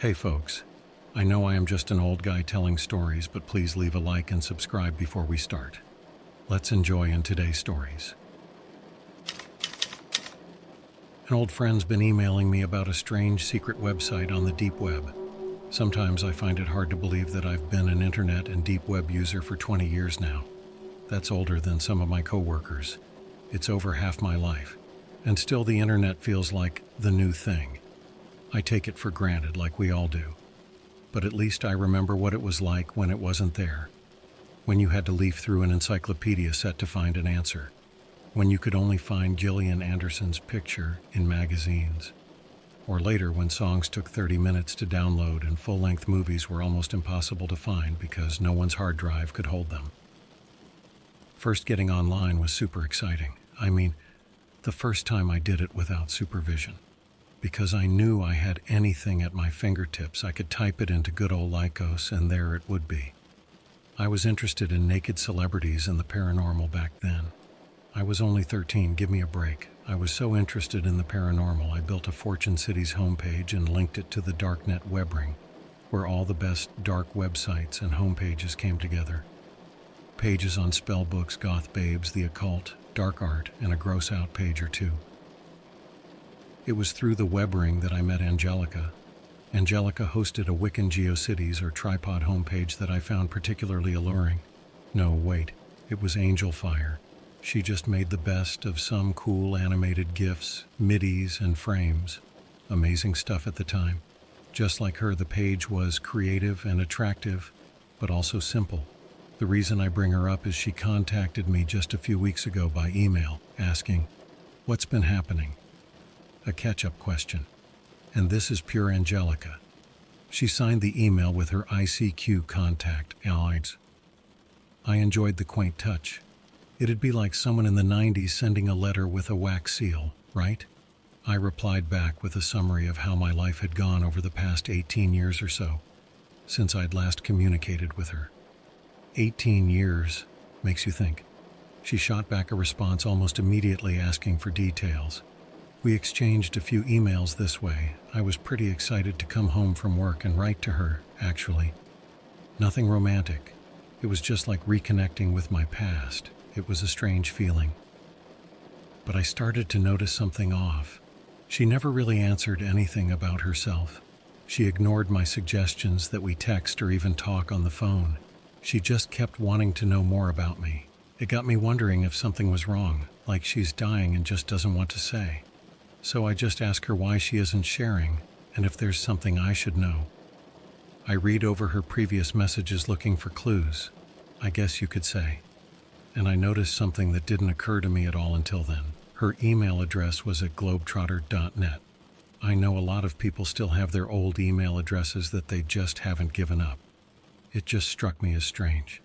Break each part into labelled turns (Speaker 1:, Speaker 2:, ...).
Speaker 1: Hey folks, I know I am just an old guy telling stories, but please leave a like and subscribe before we start. Let's enjoy in today's stories. An old friend's been emailing me about a strange secret website on the deep web. Sometimes I find it hard to believe that I've been an internet and deep web user for 20 years now. That's older than some of my coworkers. It's over half my life. And still the internet feels like the new thing. I take it for granted like we all do. But at least I remember what it was like when it wasn't there. When you had to leaf through an encyclopedia set to find an answer. When you could only find Gillian Anderson's picture in magazines. Or later when songs took 30 minutes to download and full-length movies were almost impossible to find because no one's hard drive could hold them. First getting online was super exciting. I mean, the first time I did it without supervision. Because I knew I had anything at my fingertips, I could type it into good old Lycos and there it would be. I was interested in naked celebrities and the paranormal back then. I was only 13, give me a break. I was so interested in the paranormal, I built a Fortune Cities homepage and linked it to the darknet web ring, where all the best dark websites and homepages came together. Pages on spell books, goth babes, the occult, dark art, and a gross out page or two. It was through the web ring that I met Angelica. Angelica hosted a Wiccan GeoCities or tripod homepage that I found particularly alluring. No, wait, it was Angel Fire. She just made the best of some cool animated GIFs, MIDIs, and frames. Amazing stuff at the time. Just like her, the page was creative and attractive, but also simple. The reason I bring her up is she contacted me just a few weeks ago by email, asking, "What's been happening?" A catch-up question. And this is pure Angelica. She signed the email with her ICQ contact, Allies. I enjoyed the quaint touch. It'd be like someone in the 90s sending a letter with a wax seal, right? I replied back with a summary of how my life had gone over the past 18 years or so, since I'd last communicated with her. 18 years makes you think. She shot back a response almost immediately asking for details. We exchanged a few emails this way. I was pretty excited to come home from work and write to her, actually. Nothing romantic. It was just like reconnecting with my past. It was a strange feeling. But I started to notice something off. She never really answered anything about herself. She ignored my suggestions that we text or even talk on the phone. She just kept wanting to know more about me. It got me wondering if something was wrong, like she's dying and just doesn't want to say. So I just ask her why she isn't sharing, and if there's something I should know. I read over her previous messages looking for clues, I guess you could say. And I noticed something that didn't occur to me at all until then. Her email address was at globetrotter.net. I know a lot of people still have their old email addresses that they just haven't given up. It just struck me as strange.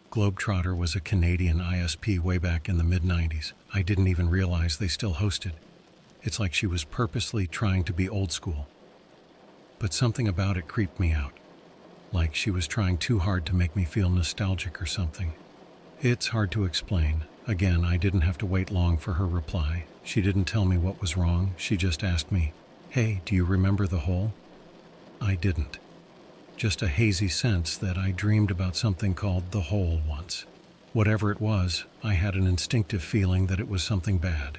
Speaker 1: Globetrotter was a Canadian ISP way back in the mid-90s. I didn't even realize they still hosted. It's like she was purposely trying to be old school. But something about it creeped me out. Like she was trying too hard to make me feel nostalgic or something. It's hard to explain. Again, I didn't have to wait long for her reply. She didn't tell me what was wrong. She just asked me, "Hey, do you remember the hole?" I didn't. Just a hazy sense that I dreamed about something called the hole once. Whatever it was, I had an instinctive feeling that it was something bad.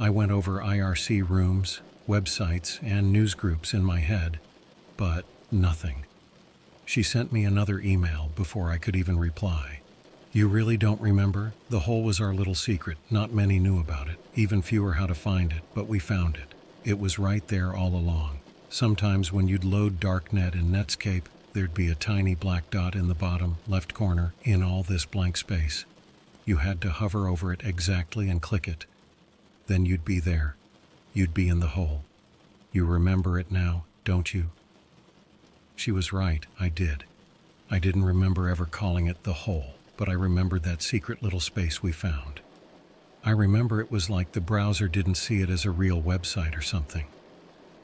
Speaker 1: I went over IRC rooms, websites, and news groups in my head, but nothing. She sent me another email before I could even reply. "You really don't remember? The hole was our little secret. Not many knew about it, even fewer how to find it, but we found it. It was right there all along. Sometimes when you'd load Darknet in Netscape, there'd be a tiny black dot in the bottom left corner in all this blank space. You had to hover over it exactly and click it. Then you'd be there. You'd be in the hole. You remember it now, don't you?" She was right, I did. I didn't remember ever calling it the hole, but I remembered that secret little space we found. I remember it was like the browser didn't see it as a real website or something.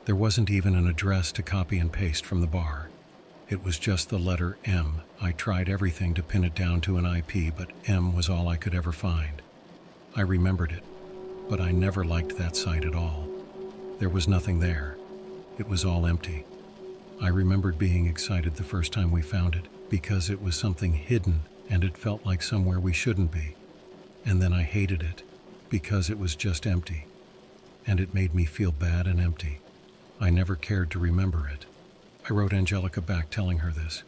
Speaker 1: There wasn't even an address to copy and paste from the bar. It was just the letter M. I tried everything to pin it down to an IP, but M was all I could ever find. I remembered it. But I never liked that site at all. There was nothing there. It was all empty. I remembered being excited the first time we found it because it was something hidden and it felt like somewhere we shouldn't be. And then I hated it because it was just empty. And it made me feel bad and empty. I never cared to remember it. I wrote Angelica back telling her this.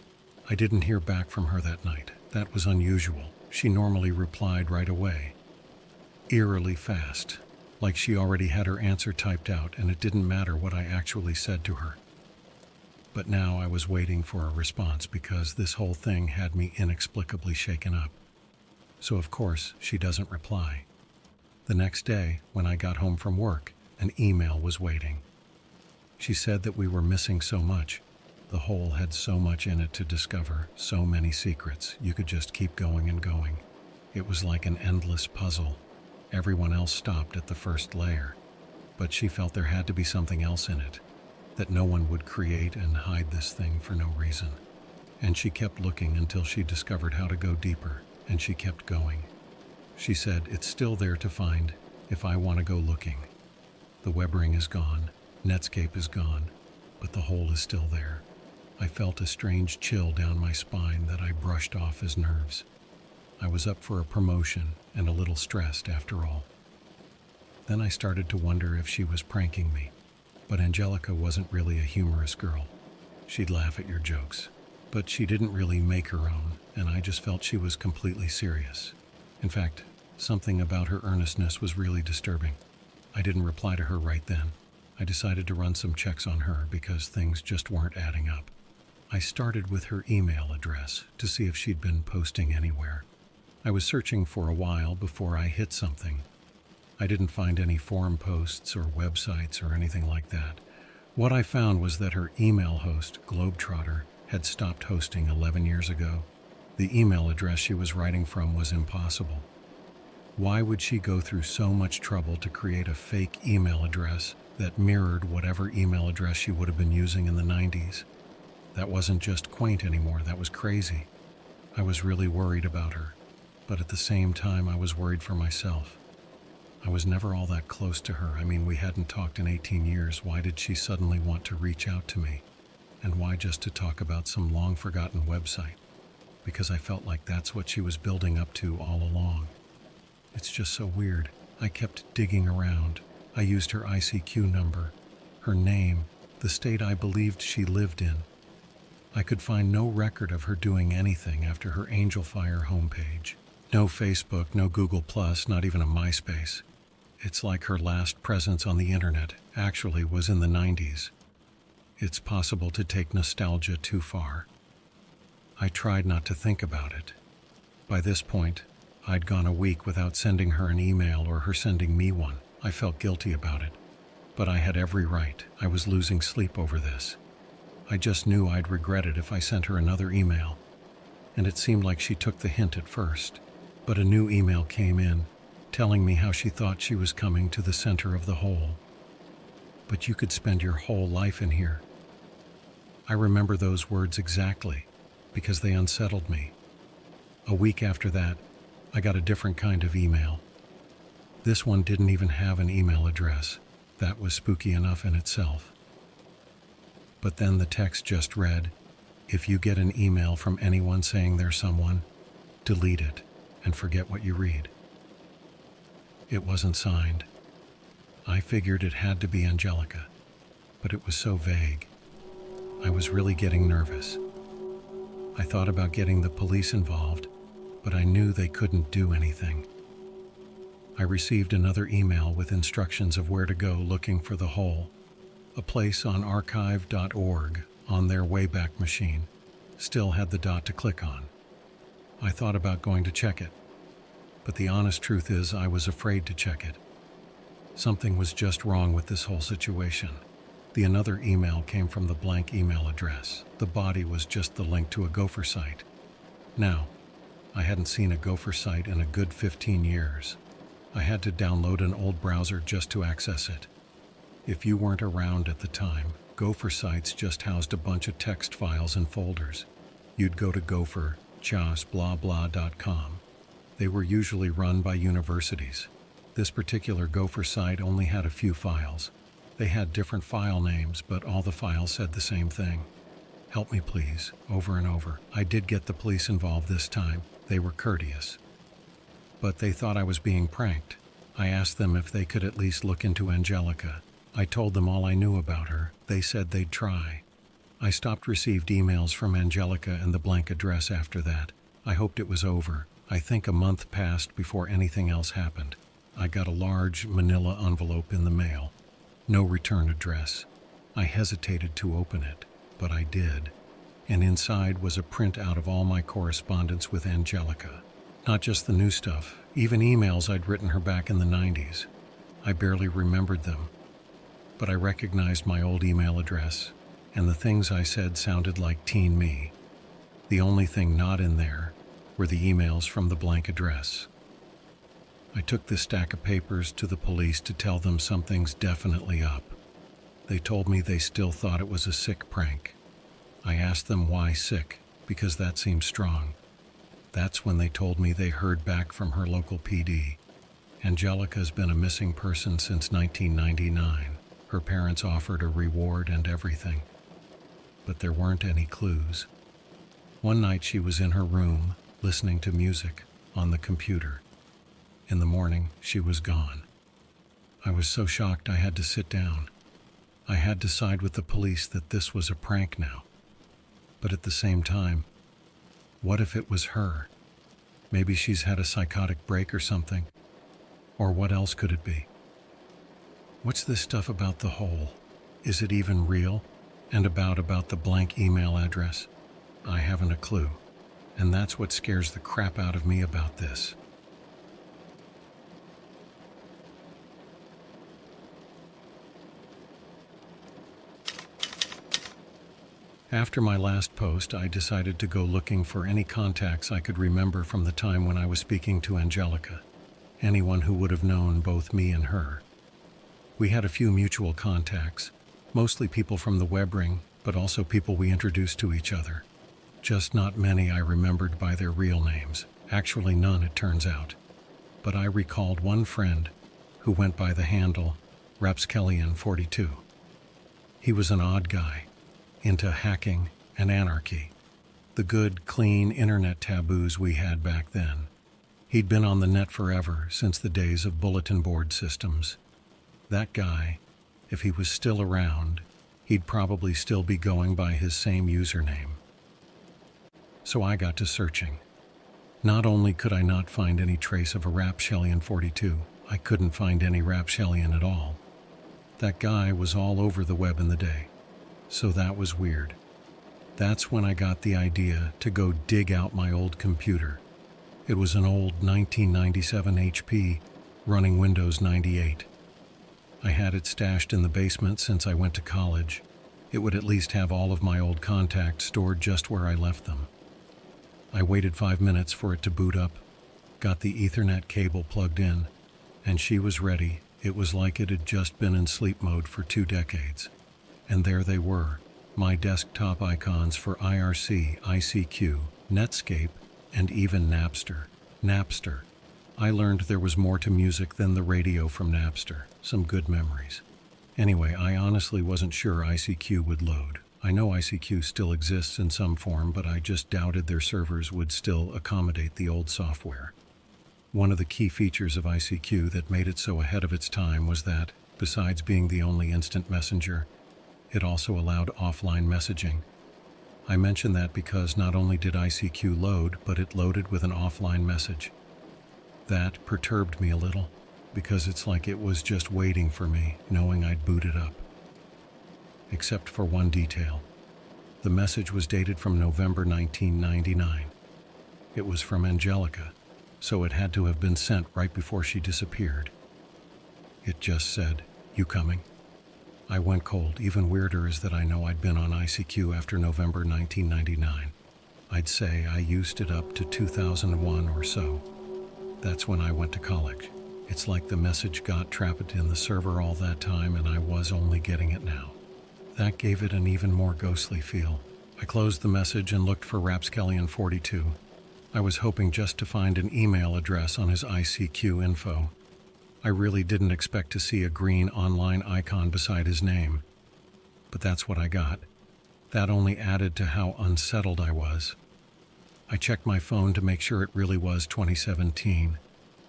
Speaker 1: I didn't hear back from her that night. That was unusual. She normally replied right away. Eerily fast, like she already had her answer typed out and it didn't matter what I actually said to her. But now I was waiting for a response because this whole thing had me inexplicably shaken up. So of course, she doesn't reply. The next day, when I got home from work, an email was waiting. She said that we were missing so much. The hole had so much in it to discover, so many secrets, you could just keep going and going. It was like an endless puzzle. Everyone else stopped at the first layer, but she felt there had to be something else in it, that no one would create and hide this thing for no reason. And she kept looking until she discovered how to go deeper, and she kept going. She said, it's still there to find if I want to go looking. The web ring is gone, Netscape is gone, but the hole is still there. I felt a strange chill down my spine that I brushed off as nerves. I was up for a promotion and a little stressed after all. Then I started to wonder if she was pranking me, but Angelica wasn't really a humorous girl. She'd laugh at your jokes, but she didn't really make her own, and I just felt she was completely serious. In fact, something about her earnestness was really disturbing. I didn't reply to her right then. I decided to run some checks on her because things just weren't adding up. I started with her email address to see if she'd been posting anywhere. I was searching for a while before I hit something. I didn't find any forum posts or websites or anything like that. What I found was that her email host, Globetrotter, had stopped hosting 11 years ago. The email address she was writing from was impossible. Why would she go through so much trouble to create a fake email address that mirrored whatever email address she would have been using in the 90s? That wasn't just quaint anymore, that was crazy. I was really worried about her, but at the same time I was worried for myself. I was never all that close to her. I mean, we hadn't talked in 18 years. Why did she suddenly want to reach out to me? And why just to talk about some long-forgotten website? Because I felt like that's what she was building up to all along. It's just so weird. I kept digging around. I used her ICQ number, her name, the state I believed she lived in. I could find no record of her doing anything after her Angel Fire homepage. No Facebook, no Google+, not even a MySpace. It's like her last presence on the internet actually was in the 90s. It's possible to take nostalgia too far. I tried not to think about it. By this point, I'd gone a week without sending her an email or her sending me one. I felt guilty about it, but I had every right. I was losing sleep over this. I just knew I'd regret it if I sent her another email, and it seemed like she took the hint at first. But a new email came in, telling me how she thought she was coming to the center of the hole. But you could spend your whole life in here. I remember those words exactly, because they unsettled me. A week after that, I got a different kind of email. This one didn't even have an email address. That was spooky enough in itself. But then the text just read, if you get an email from anyone saying they're someone, delete it and forget what you read. It wasn't signed. I figured it had to be Angelica, but it was so vague. I was really getting nervous. I thought about getting the police involved, but I knew they couldn't do anything. I received another email with instructions of where to go looking for the hole. A place on archive.org on their Wayback Machine still had the dot to click on. I thought about going to check it, but the honest truth is I was afraid to check it. Something was just wrong with this whole situation. The another email came from the blank email address. The body was just the link to a Gopher site. Now, I hadn't seen a Gopher site in a good 15 years. I had to download an old browser just to access it. If you weren't around at the time, Gopher sites just housed a bunch of text files and folders. You'd go to gopher.com. They were usually run by universities. This particular Gopher site only had a few files. They had different file names, but all the files said the same thing. Help me please, over and over. I did get the police involved this time. They were courteous. But they thought I was being pranked. I asked them if they could at least look into Angelica. I told them all I knew about her. They said they'd try. I stopped received emails from Angelica and the blank address after that. I hoped it was over. I think a month passed before anything else happened. I got a large manila envelope in the mail. No return address. I hesitated to open it, but I did. And inside was a printout of all my correspondence with Angelica. Not just the new stuff, even emails I'd written her back in the 90s. I barely remembered them. But I recognized my old email address, and the things I said sounded like teen me. The only thing not in there were the emails from the blank address. I took this stack of papers to the police to tell them something's definitely up. They told me they still thought it was a sick prank. I asked them why sick, because that seemed strong. That's when they told me they heard back from her local PD. Angelica's been a missing person since 1999. Her parents offered a reward and everything. But there weren't any clues. One night she was in her room, listening to music on the computer. In the morning, she was gone. I was so shocked I had to sit down. I had to side with the police that this was a prank now. But at the same time, what if it was her? Maybe she's had a psychotic break or something. Or what else could it be? What's this stuff about the hole? Is it even real? And about the blank email address? I haven't a clue. And that's what scares the crap out of me about this. After my last post, I decided to go looking for any contacts I could remember from the time when I was speaking to Angelica. Anyone who would have known both me and her. We had a few mutual contacts, mostly people from the web ring, but also people we introduced to each other. Just not many I remembered by their real names. Actually none, it turns out. But I recalled one friend who went by the handle Rapskellian42. He was an odd guy, into hacking and anarchy. The good, clean internet taboos we had back then. He'd been on the net forever, since the days of bulletin board systems. That guy, if he was still around, he'd probably still be going by his same username. So I got to searching. Not only could I not find any trace of a Rapskellian42, I couldn't find any Rapskellian at all. That guy was all over the web in the day. So that was weird. That's when I got the idea to go dig out my old computer. It was an old 1997 HP running Windows 98. I had it stashed in the basement since I went to college. It would at least have all of my old contacts stored just where I left them. I waited 5 minutes for it to boot up, got the Ethernet cable plugged in, and she was ready. It was like it had just been in sleep mode for 2 decades. And there they were, my desktop icons for IRC, ICQ, Netscape, and even Napster. Napster. I learned there was more to music than the radio from Napster. Some good memories. Anyway, I honestly wasn't sure ICQ would load. I know ICQ still exists in some form, but I just doubted their servers would still accommodate the old software. One of the key features of ICQ that made it so ahead of its time was that, besides being the only instant messenger, it also allowed offline messaging. I mention that because not only did ICQ load, but it loaded with an offline message. That perturbed me a little, because it's like it was just waiting for me, knowing I'd boot it up. Except for one detail. The message was dated from November 1999. It was from Angelica, so it had to have been sent right before she disappeared. It just said, "You coming?" I went cold. Even weirder is that I know I'd been on ICQ after November 1999. I'd say I used it up to 2001 or so. That's when I went to college. It's like the message got trapped in the server all that time and I was only getting it now. That gave it an even more ghostly feel. I closed the message and looked for Rapskellian42. I was hoping just to find an email address on his ICQ info. I really didn't expect to see a green online icon beside his name. But that's what I got. That only added to how unsettled I was. I checked my phone to make sure it really was 2017.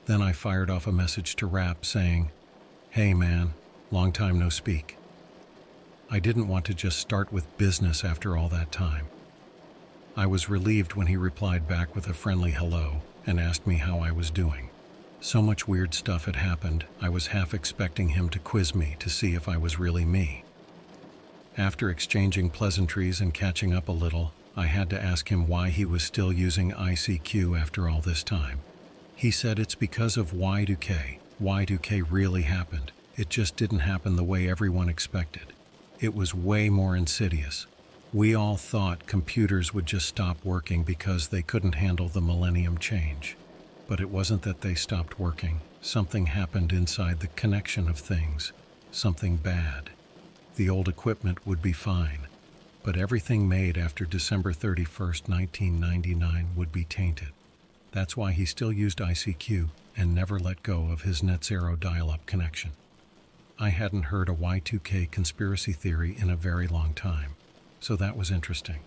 Speaker 1: Then I fired off a message to Rap saying, "Hey man, long time no speak." I didn't want to just start with business after all that time. I was relieved when he replied back with a friendly hello and asked me how I was doing. So much weird stuff had happened, I was half expecting him to quiz me to see if I was really me. After exchanging pleasantries and catching up a little, I had to ask him why he was still using ICQ after all this time. He said it's because of Y2K. Y2K really happened. It just didn't happen the way everyone expected. It was way more insidious. We all thought computers would just stop working because they couldn't handle the millennium change. But it wasn't that they stopped working. Something happened inside the connection of things. Something bad. The old equipment would be fine, but everything made after December 31st, 1999 would be tainted. That's why he still used ICQ and never let go of his net zero dial-up connection. I hadn't heard a Y2K conspiracy theory in a very long time, so that was interesting.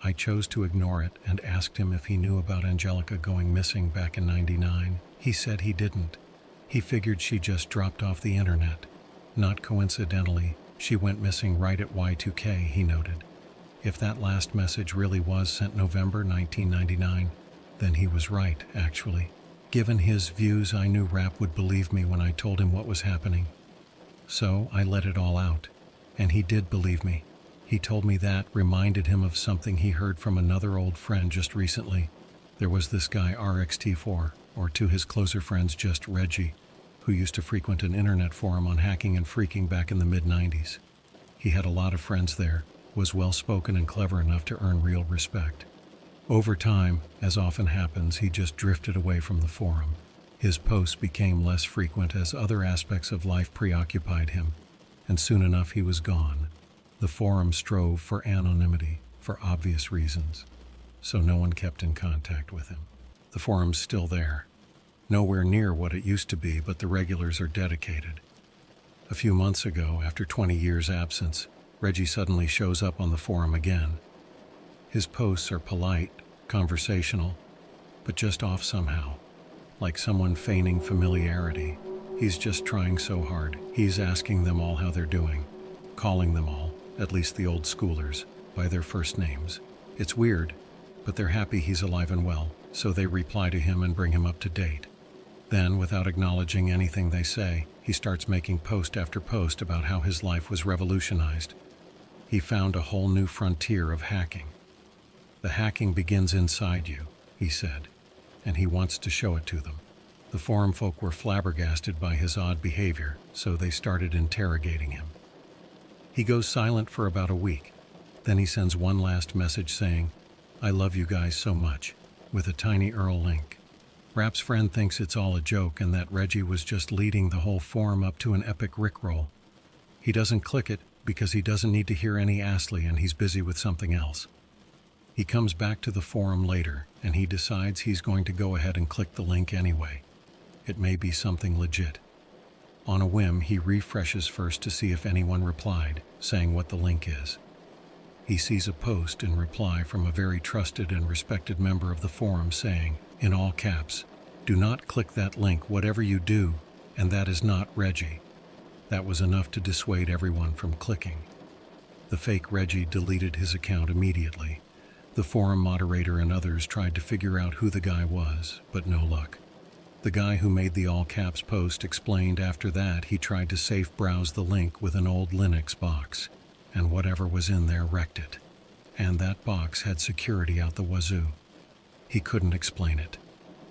Speaker 1: I chose to ignore it and asked him if he knew about Angelica going missing back in '99. He said he didn't. He figured she just dropped off the internet. Not coincidentally, she went missing right at Y2K, he noted. If that last message really was sent November 1999, then he was right, actually. Given his views, I knew Rap would believe me when I told him what was happening. So I let it all out, and he did believe me. He told me that reminded him of something he heard from another old friend just recently. There was this guy RXT4, or to his closer friends just Reggie, who used to frequent an internet forum on hacking and freaking back in the mid-90s. He had a lot of friends there, was well-spoken and clever enough to earn real respect. Over time, as often happens, he just drifted away from the forum. His posts became less frequent as other aspects of life preoccupied him, and soon enough he was gone. The forum strove for anonymity, for obvious reasons, so no one kept in contact with him. The forum's still there. Nowhere near what it used to be, but the regulars are dedicated. A few months ago, after 20 years' absence, Reggie suddenly shows up on the forum again. His posts are polite, conversational, but just off somehow, like someone feigning familiarity. He's just trying so hard. He's asking them all how they're doing, calling them all, at least the old schoolers, by their first names. It's weird, but they're happy he's alive and well, so they reply to him and bring him up to date. Then, without acknowledging anything they say, he starts making post after post about how his life was revolutionized. He found a whole new frontier of hacking. The hacking begins inside you, he said, and he wants to show it to them. The forum folk were flabbergasted by his odd behavior, so they started interrogating him. He goes silent for about a week. Then he sends one last message saying, "I love you guys so much," with a tiny URL link. Rap's friend thinks it's all a joke and that Reggie was just leading the whole forum up to an epic rickroll. He doesn't click it because he doesn't need to hear any Astley and he's busy with something else. He comes back to the forum later and he decides he's going to go ahead and click the link anyway. It may be something legit. On a whim, he refreshes first to see if anyone replied, saying what the link is. He sees a post in reply from a very trusted and respected member of the forum saying, in all caps, "Do not click that link whatever you do, and that is not Reggie." That was enough to dissuade everyone from clicking. The fake Reggie deleted his account immediately. The forum moderator and others tried to figure out who the guy was, but no luck. The guy who made the all-caps post explained after that he tried to safe browse the link with an old Linux box, and whatever was in there wrecked it. And that box had security out the wazoo. He couldn't explain it.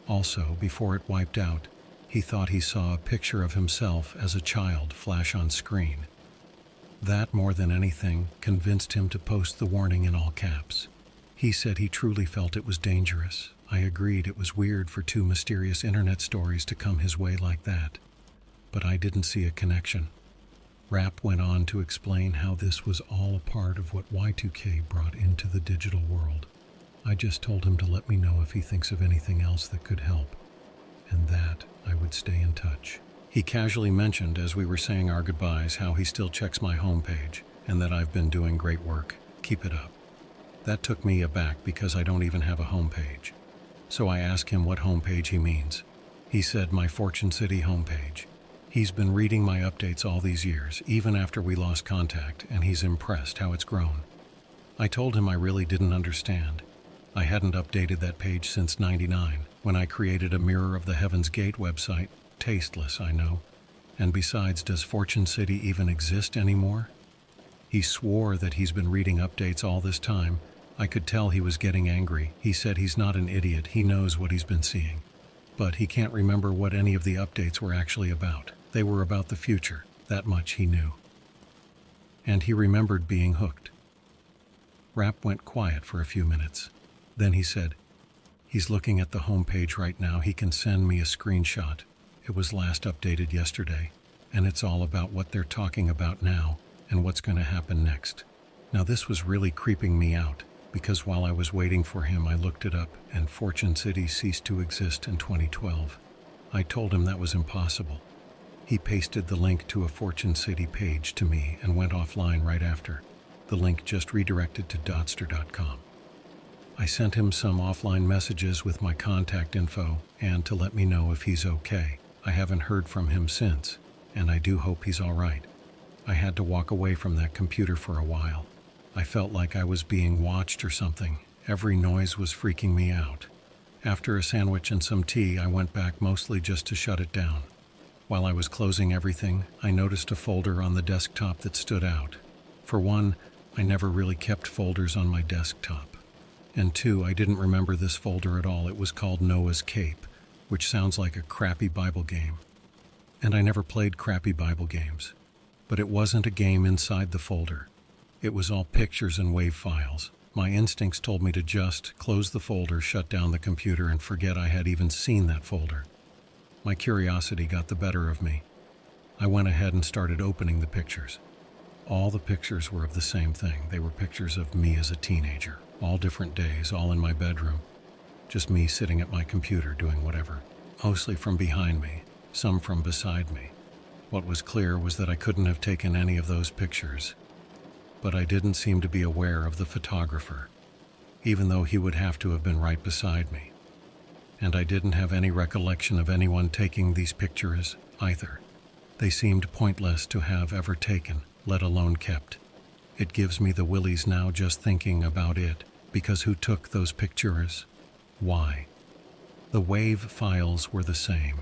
Speaker 1: Also, before it wiped out, he thought he saw a picture of himself as a child flash on screen. That, more than anything, convinced him to post the warning in all caps. He said he truly felt it was dangerous. I agreed it was weird for two mysterious internet stories to come his way like that. But I didn't see a connection. Rap went on to explain how this was all a part of what Y2K brought into the digital world. I just told him to let me know if he thinks of anything else that could help, and that I would stay in touch. He casually mentioned as we were saying our goodbyes how he still checks my homepage, and that I've been doing great work. keep it up. That took me aback because I don't even have a homepage. So I asked him what homepage he means. He said my Fortune City homepage. He's been reading my updates all these years, even after we lost contact, and he's impressed how it's grown. I told him I really didn't understand. I hadn't updated that page since '99, when I created a Mirror of the Heaven's Gate website. Tasteless, I know. And besides, does Fortune City even exist anymore? He swore that he's been reading updates all this time. I could tell he was getting angry. He said he's not an idiot, he knows what he's been seeing. But he can't remember what any of the updates were actually about. They were about the future, that much he knew. And he remembered being hooked. Rap went quiet for a few minutes. Then he said, he's looking at the homepage right now. He can send me a screenshot. It was last updated yesterday, and it's all about what they're talking about now and what's going to happen next. Now this was really creeping me out, because while I was waiting for him, I looked it up, and Fortune City ceased to exist in 2012. I told him that was impossible. He pasted the link to a Fortune City page to me and went offline right after. The link just redirected to dotster.com. I sent him some offline messages with my contact info and to let me know if he's okay. I haven't heard from him since, and I do hope he's all right. I had to walk away from that computer for a while. I felt like I was being watched or something. Every noise was freaking me out. After a sandwich and some tea, I went back mostly just to shut it down. While I was closing everything, I noticed a folder on the desktop that stood out. For one, I never really kept folders on my desktop. And two, I didn't remember this folder at all. It was called Noah's Cape, which sounds like a crappy Bible game. And I never played crappy Bible games. But it wasn't a game inside the folder. It was all pictures and WAV files. My instincts told me to just close the folder, shut down the computer, and forget I had even seen that folder. My curiosity got the better of me. I went ahead and started opening the pictures. All the pictures were of the same thing. They were pictures of me as a teenager, all different days, all in my bedroom. Just me sitting at my computer doing whatever. Mostly from behind me, some from beside me. What was clear was that I couldn't have taken any of those pictures. But I didn't seem to be aware of the photographer, even though he would have to have been right beside me. And I didn't have any recollection of anyone taking these pictures either. They seemed pointless to have ever taken, let alone kept. It gives me the willies now just thinking about it, because who took those pictures? Why? The WAV files were the same.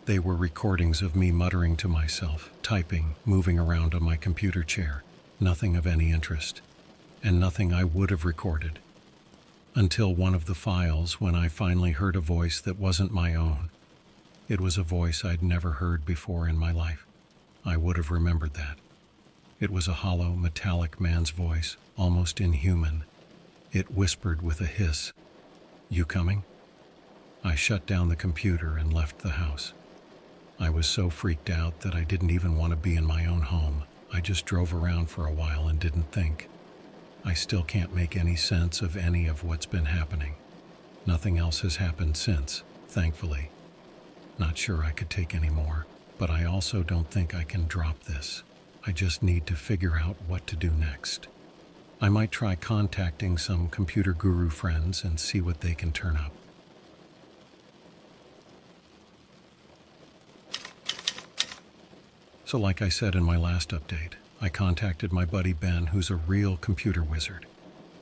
Speaker 1: They were recordings of me muttering to myself, typing, moving around on my computer chair. Nothing of any interest, and nothing I would have recorded. Until one of the files, when I finally heard a voice that wasn't my own. It was a voice I'd never heard before in my life. I would have remembered that. It was a hollow, metallic man's voice, almost inhuman. It whispered with a hiss, "You coming?" I shut down the computer and left the house. I was so freaked out that I didn't even want to be in my own home. I just drove around for a while and didn't think. I still can't make any sense of any of what's been happening. Nothing else has happened since, thankfully. Not sure I could take any more, but I also don't think I can drop this. I just need to figure out what to do next. I might try contacting some computer guru friends and see what they can turn up. So like I said in my last update, I contacted my buddy Ben, who's a real computer wizard.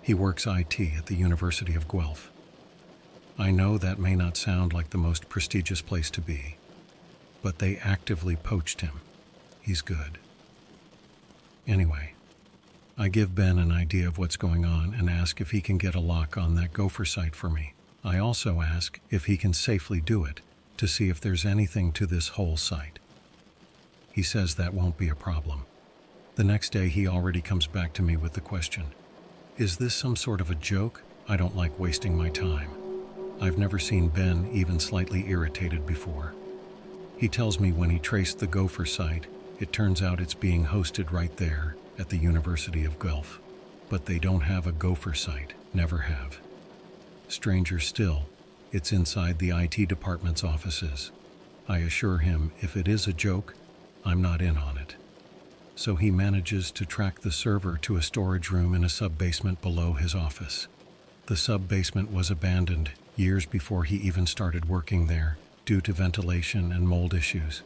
Speaker 1: He works IT at the University of Guelph. I know that may not sound like the most prestigious place to be, but they actively poached him. He's good. Anyway, I give Ben an idea of what's going on and ask if he can get a lock on that Gopher site for me. I also ask if he can safely do it to see if there's anything to this whole site. He says that won't be a problem. The next day he already comes back to me with the question, "Is this some sort of a joke? I don't like wasting my time." I've never seen Ben even slightly irritated before. He tells me when he traced the Gopher site, it turns out it's being hosted right there at the University of Guelph. But they don't have a Gopher site, never have. Stranger still, it's inside the IT department's offices. I assure him if it is a joke, I'm not in on it. so he manages to track the server to a storage room in a sub-basement below his office. The sub-basement was abandoned years before he even started working there, due to ventilation and mold issues.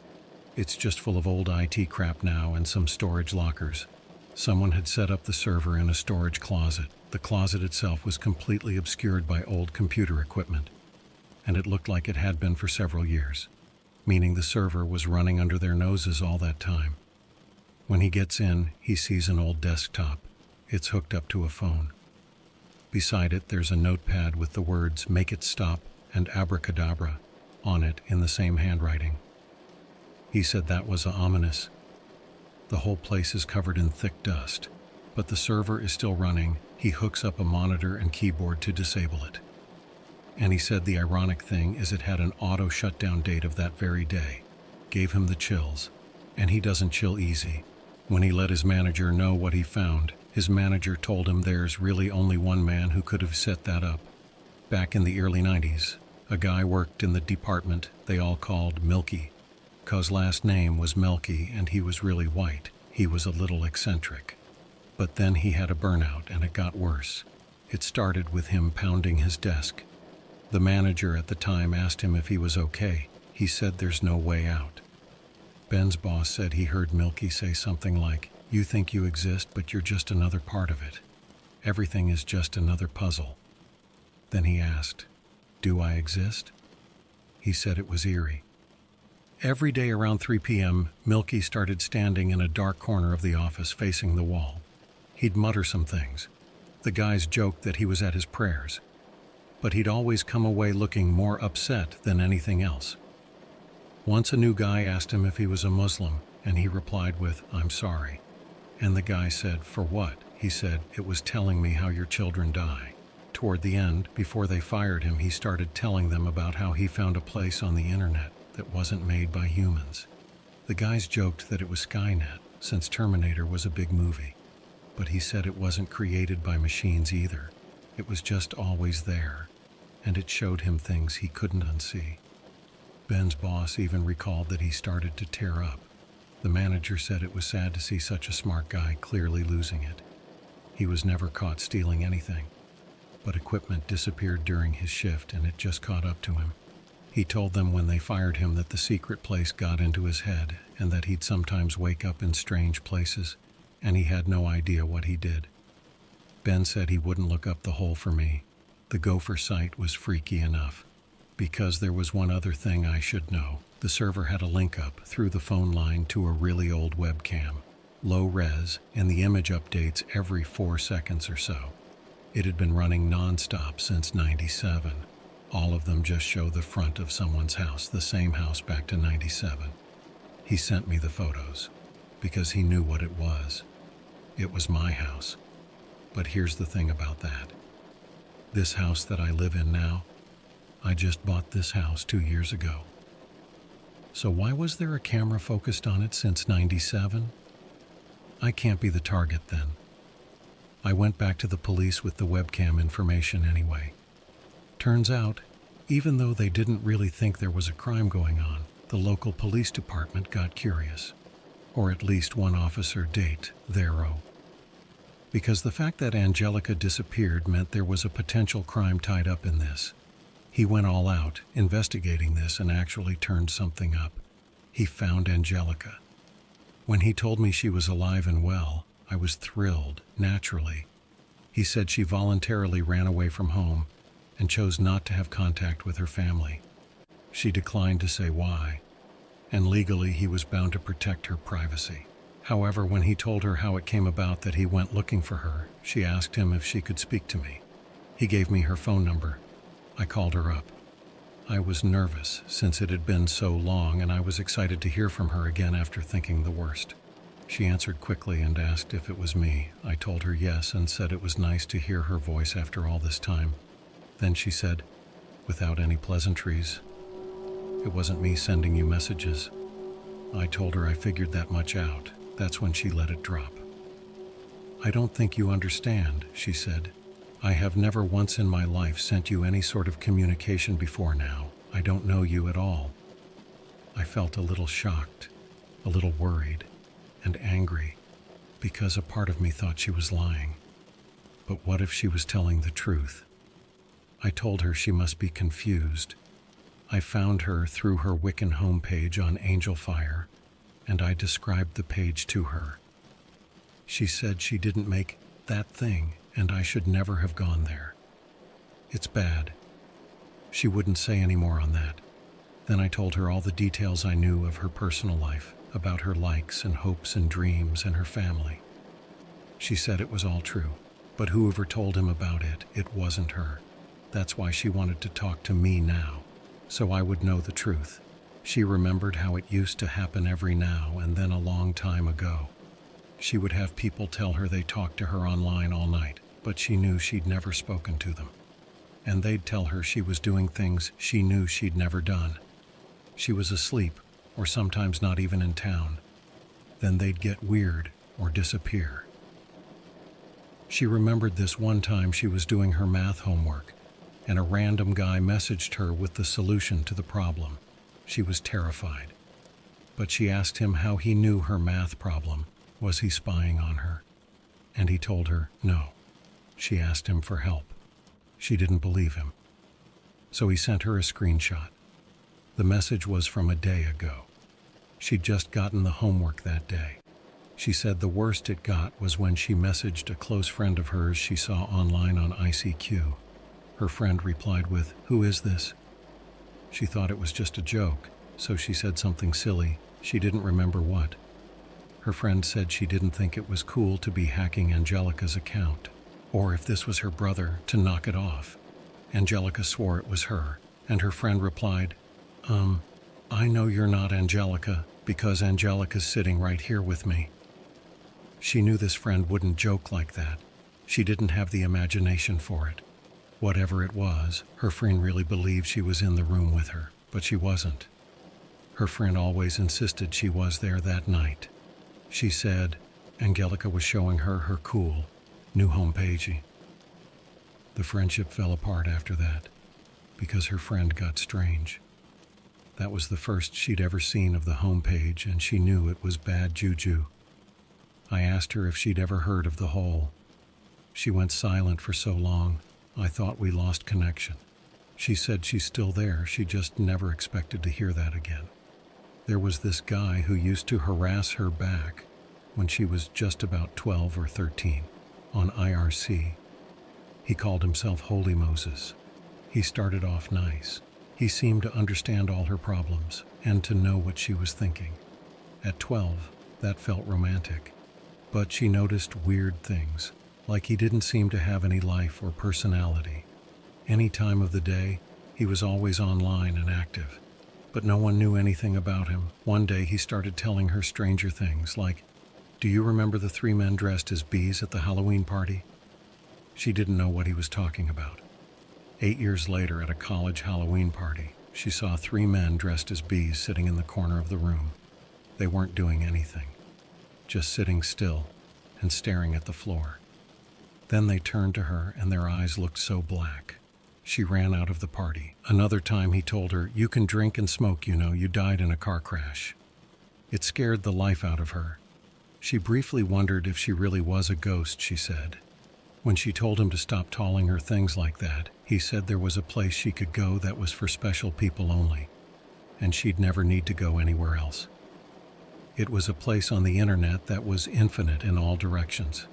Speaker 1: It's just full of old IT crap now and some storage lockers. Someone had set up the server in a storage closet. The closet itself was completely obscured by old computer equipment, and it looked like it had been for several years, meaning the server was running under their noses all that time. When he gets in, he sees an old desktop. It's hooked up to a phone. Beside it, there's a notepad with the words "Make it stop" and "Abracadabra" on it in the same handwriting. He said that was ominous. The whole place is covered in thick dust, but the server is still running. He hooks up a monitor and keyboard to disable it. And he said the ironic thing is it had an auto shutdown date of that very day. Gave him the chills. And he doesn't chill easy. When he let his manager know what he found, his manager told him there's really only one man who could have set that up. Back in the early 90s, a guy worked in the department they all called Milky. 'Cause last name was Melky and he was really white. He was a little eccentric. But then he had a burnout and it got worse. It started with him pounding his desk. The manager at the time asked him if he was okay. He said there's no way out. Ben's boss said he heard Milky say something like, "You think you exist, but you're just another part of it. Everything is just another puzzle." Then he asked, "Do I exist?" He said it was eerie. Every day around 3 p.m., Milky started standing in a dark corner of the office facing the wall. He'd mutter some things. The guys joked that he was at his prayers. But he'd always come away looking more upset than anything else. Once a new guy asked him if he was a Muslim, and he replied with, "I'm sorry." And the guy said, "For what?" He said, "It was telling me how your children die." Toward the end, before they fired him, he started telling them about how he found a place on the internet that wasn't made by humans. The guys joked that it was Skynet, since Terminator was a big movie. But he said it wasn't created by machines either. It was just always there, and it showed him things he couldn't unsee. Ben's boss even recalled that he started to tear up. The manager said it was sad to see such a smart guy clearly losing it. He was never caught stealing anything, but equipment disappeared during his shift and it just caught up to him. He told them when they fired him that the secret place got into his head and that he'd sometimes wake up in strange places, and he had no idea what he did. Ben said he wouldn't look up the hole for me. The gopher site was freaky enough. Because there was one other thing I should know. The server had a link up through the phone line to a really old webcam, low res, and the image updates every 4 seconds or so. It had been running non-stop since '97. All of them just show the front of someone's house, the same house back to '97. He sent me the photos because he knew what it was. It was my house. But here's the thing about that. This house that I live in now, I just bought this house 2 years ago. So why was there a camera focused on it since '97? I can't be the target then. I went back to the police with the webcam information anyway. Turns out, even though they didn't really think there was a crime going on, the local police department got curious. Or at least one officer date, Thero. Because the fact that Angelica disappeared meant there was a potential crime tied up in this. He went all out, investigating this, and actually turned something up. He found Angelica. When he told me she was alive and well, I was thrilled, naturally. He said she voluntarily ran away from home and chose not to have contact with her family. She declined to say why, and legally he was bound to protect her privacy. However, when he told her how it came about that he went looking for her, she asked him if she could speak to me. He gave me her phone number. I called her up. I was nervous since it had been so long, and I was excited to hear from her again after thinking the worst. She answered quickly and asked if it was me. I told her yes and said it was nice to hear her voice after all this time. Then she said, without any pleasantries, "It wasn't me sending you messages." I told her I figured that much out. That's when she let it drop. "I don't think you understand," she said. "I have never once in my life sent you any sort of communication before now. I don't know you at all." I felt a little shocked, a little worried, and angry. because a part of me thought she was lying. But what if she was telling the truth? I told her she must be confused. I found her through her Wiccan homepage on Angel Fire, and I described the page to her. She said she didn't make that thing, and I should never have gone there. It's bad. She wouldn't say any more on that. Then I told her all the details I knew of her personal life, about her likes and hopes and dreams and her family. She said it was all true, but whoever told him about it, it wasn't her. That's why she wanted to talk to me now, so I would know the truth. She remembered how it used to happen every now and then a long time ago. She would have people tell her they talked to her online all night, but she knew she'd never spoken to them. And they'd tell her she was doing things she knew she'd never done. She was asleep, or sometimes not even in town. Then they'd get weird or disappear. She remembered this one time she was doing her math homework, and a random guy messaged her with the solution to the problem. She was terrified. But she asked him how he knew her math problem. Was he spying on her? And he told her no. She asked him for help. She didn't believe him. So he sent her a screenshot. The message was from a day ago. She'd just gotten the homework that day. She said the worst it got was when she messaged a close friend of hers she saw online on ICQ. Her friend replied with, "Who is this?" She thought it was just a joke, so she said something silly. She didn't remember what. Her friend said she didn't think it was cool to be hacking Angelica's account, or if this was her brother, to knock it off. Angelica swore it was her, and her friend replied, I know you're not Angelica, because Angelica's sitting right here with me. She knew this friend wouldn't joke like that. She didn't have the imagination for it. Whatever it was, her friend really believed she was in the room with her, but she wasn't. Her friend always insisted she was there that night. She said Angelica was showing her her cool, new homepage. The friendship fell apart after that, because her friend got strange. That was the first she'd ever seen of the homepage, and she knew it was bad juju. I asked her if she'd ever heard of the hole. She went silent for so long, I thought we lost connection. She said she's still there, she just never expected to hear that again. There was this guy who used to harass her back when she was just about 12 or 13 on IRC. He called himself Holy Moses. He started off nice. He seemed to understand all her problems and to know what she was thinking. At 12, that felt romantic. But she noticed weird things, like he didn't seem to have any life or personality. Any time of the day, he was always online and active. But no one knew anything about him. One day he started telling her stranger things, like, "Do you remember the 3 men dressed as bees at the Halloween party?" She didn't know what he was talking about. 8 years later, at a college Halloween party, she saw 3 men dressed as bees sitting in the corner of the room. They weren't doing anything, just sitting still and staring at the floor. Then they turned to her and their eyes looked so black. She ran out of the party. Another time he told her, "You can drink and smoke, you know, you died in a car crash." It scared the life out of her. She briefly wondered if she really was a ghost, she said. When she told him to stop telling her things like that, he said there was a place she could go that was for special people only, and she'd never need to go anywhere else. It was a place on the internet that was infinite in all directions.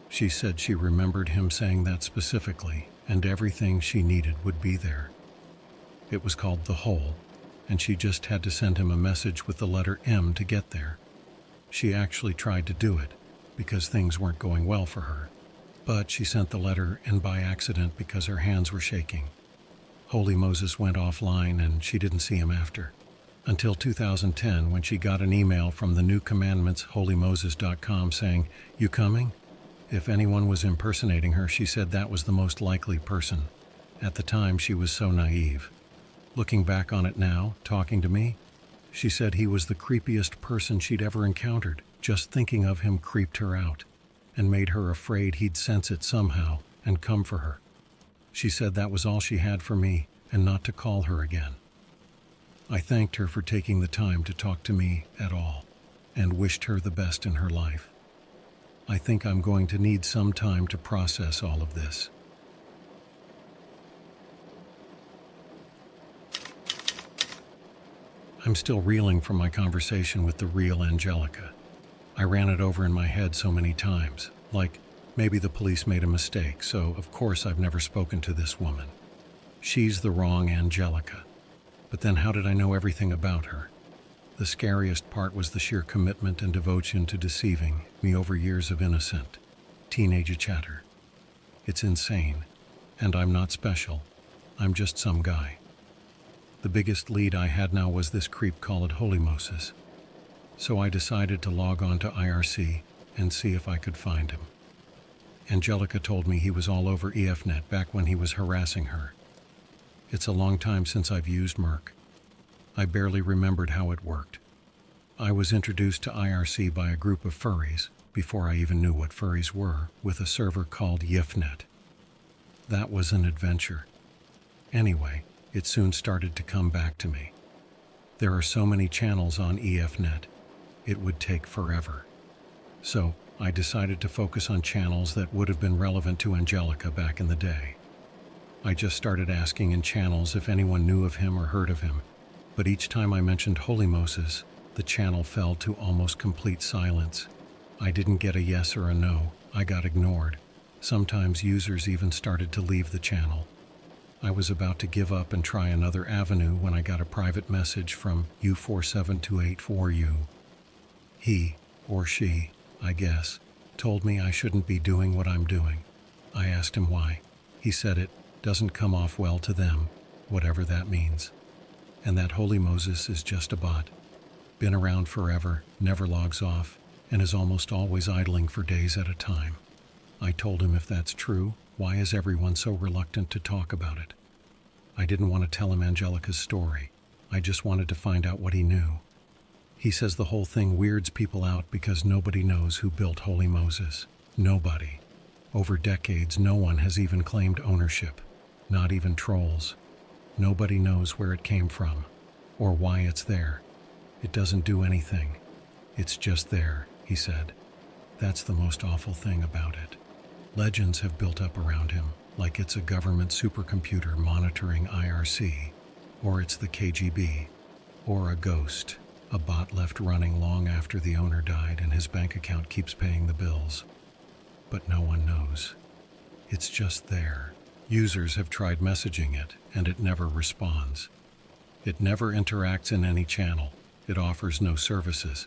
Speaker 1: She said she remembered him saying that specifically, and everything she needed would be there. It was called The Hole, and she just had to send him a message with the letter M to get there. She actually tried to do it, because things weren't going well for her. But she sent the letter in by accident because her hands were shaking. Holy Moses went offline and she didn't see him after. Until 2010, when she got an email from the New Commandments holymoses.com saying, "You coming?" If anyone was impersonating her, she said that was the most likely person. At the time, she was so naive. Looking back on it now, talking to me, she said he was the creepiest person she'd ever encountered. Just thinking of him creeped her out and made her afraid he'd sense it somehow and come for her. She said that was all she had for me and not to call her again. I thanked her for taking the time to talk to me at all and wished her the best in her life. I think I'm going to need some time to process all of this. I'm still reeling from my conversation with the real Angelica. I ran it over in my head so many times, like maybe the police made a mistake, so of course I've never spoken to this woman. She's the wrong Angelica. But then how did I know everything about her? The scariest part was the sheer commitment and devotion to deceiving me over years of innocent teenage chatter. It's insane, and I'm not special. I'm just some guy. The biggest lead I had now was this creep called Holy Moses. So I decided to log on to IRC and see if I could find him. Angelica told me he was all over EFnet back when he was harassing her. It's a long time since I've used Merc. I barely remembered how it worked. I was introduced to IRC by a group of furries, before I even knew what furries were, with a server called EFnet. That was an adventure. Anyway, it soon started to come back to me. There are so many channels on EFnet, it would take forever. So, I decided to focus on channels that would have been relevant to Angelica back in the day. I just started asking in channels if anyone knew of him or heard of him, but each time I mentioned Holy Moses, the channel fell to almost complete silence. I didn't get a yes or a no, I got ignored. Sometimes users even started to leave the channel. I was about to give up and try another avenue when I got a private message from U47284U. He, or she, I guess, told me I shouldn't be doing what I'm doing. I asked him why. He said it doesn't come off well to them, whatever that means. And that Holy Moses is just a bot. Been around forever, never logs off, and is almost always idling for days at a time. I told him if that's true, why is everyone so reluctant to talk about it? I didn't want to tell him Angelica's story. I just wanted to find out what he knew. He says the whole thing weirds people out because nobody knows who built Holy Moses. Nobody. Over decades, no one has even claimed ownership. Not even trolls. Nobody knows where it came from, or why it's there. It doesn't do anything. It's just there, he said. That's the most awful thing about it. Legends have built up around him, like it's a government supercomputer monitoring IRC, or it's the KGB, or a ghost, a bot left running long after the owner died and his bank account keeps paying the bills. But no one knows. It's just there. Users have tried messaging it, and it never responds. It never interacts in any channel. It offers no services.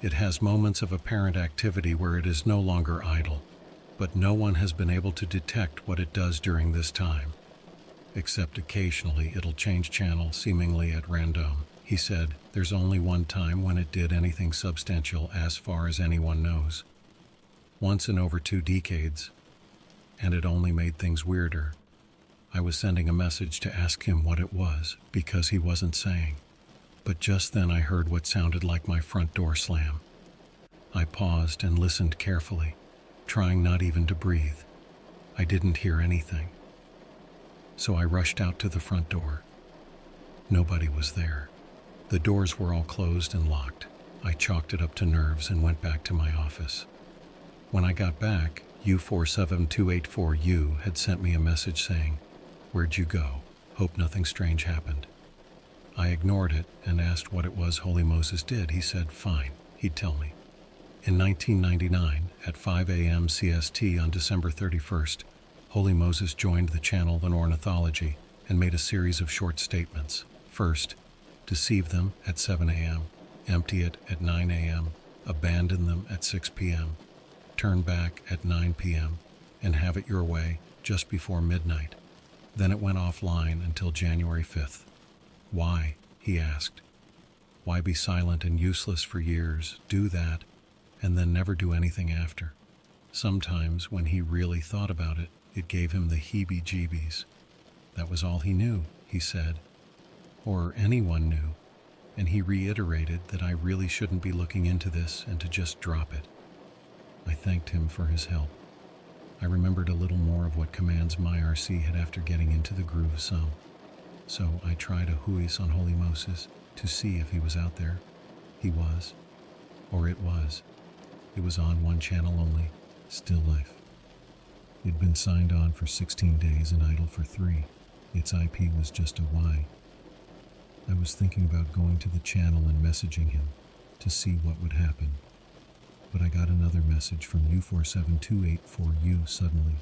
Speaker 1: It has moments of apparent activity where it is no longer idle, but no one has been able to detect what it does during this time. Except occasionally it'll change channel seemingly at random. He said there's only one time when it did anything substantial as far as anyone knows. Once in over 2 decades, and it only made things weirder. I was sending a message to ask him what it was, because he wasn't saying. But just then I heard what sounded like my front door slam. I paused and listened carefully, trying not even to breathe. I didn't hear anything. So I rushed out to the front door. Nobody was there. The doors were all closed and locked. I chalked it up to nerves and went back to my office. When I got back, U47284U had sent me a message saying, "Where'd you go? Hope nothing strange happened." I ignored it and asked what it was Holy Moses did. He said, fine, he'd tell me. In 1999, at 5 a.m. CST on December 31st, Holy Moses joined the channel in ornithology and made a series of short statements. First, deceive them at 7 a.m., empty it at 9 a.m., abandon them at 6 p.m., turn back at 9 p.m., and have it your way just before midnight. Then it went offline until January 5th. Why? He asked. Why be silent and useless for years, do that, and then never do anything after? Sometimes, when he really thought about it, it gave him the heebie-jeebies. That was all he knew, he said. Or anyone knew, and he reiterated that I really shouldn't be looking into this and to just drop it. I thanked him for his help. I remembered a little more of what commands MyRC had after getting into the groove some. So I tried a huis on Holy Moses to see if he was out there. He was. Or it was. It was on one channel only, Still Life. It'd been signed on for 16 days and idle for 3. Its IP was just a Y. I was thinking about going to the channel and messaging him to see what would happen. But I got another message from U47284U suddenly.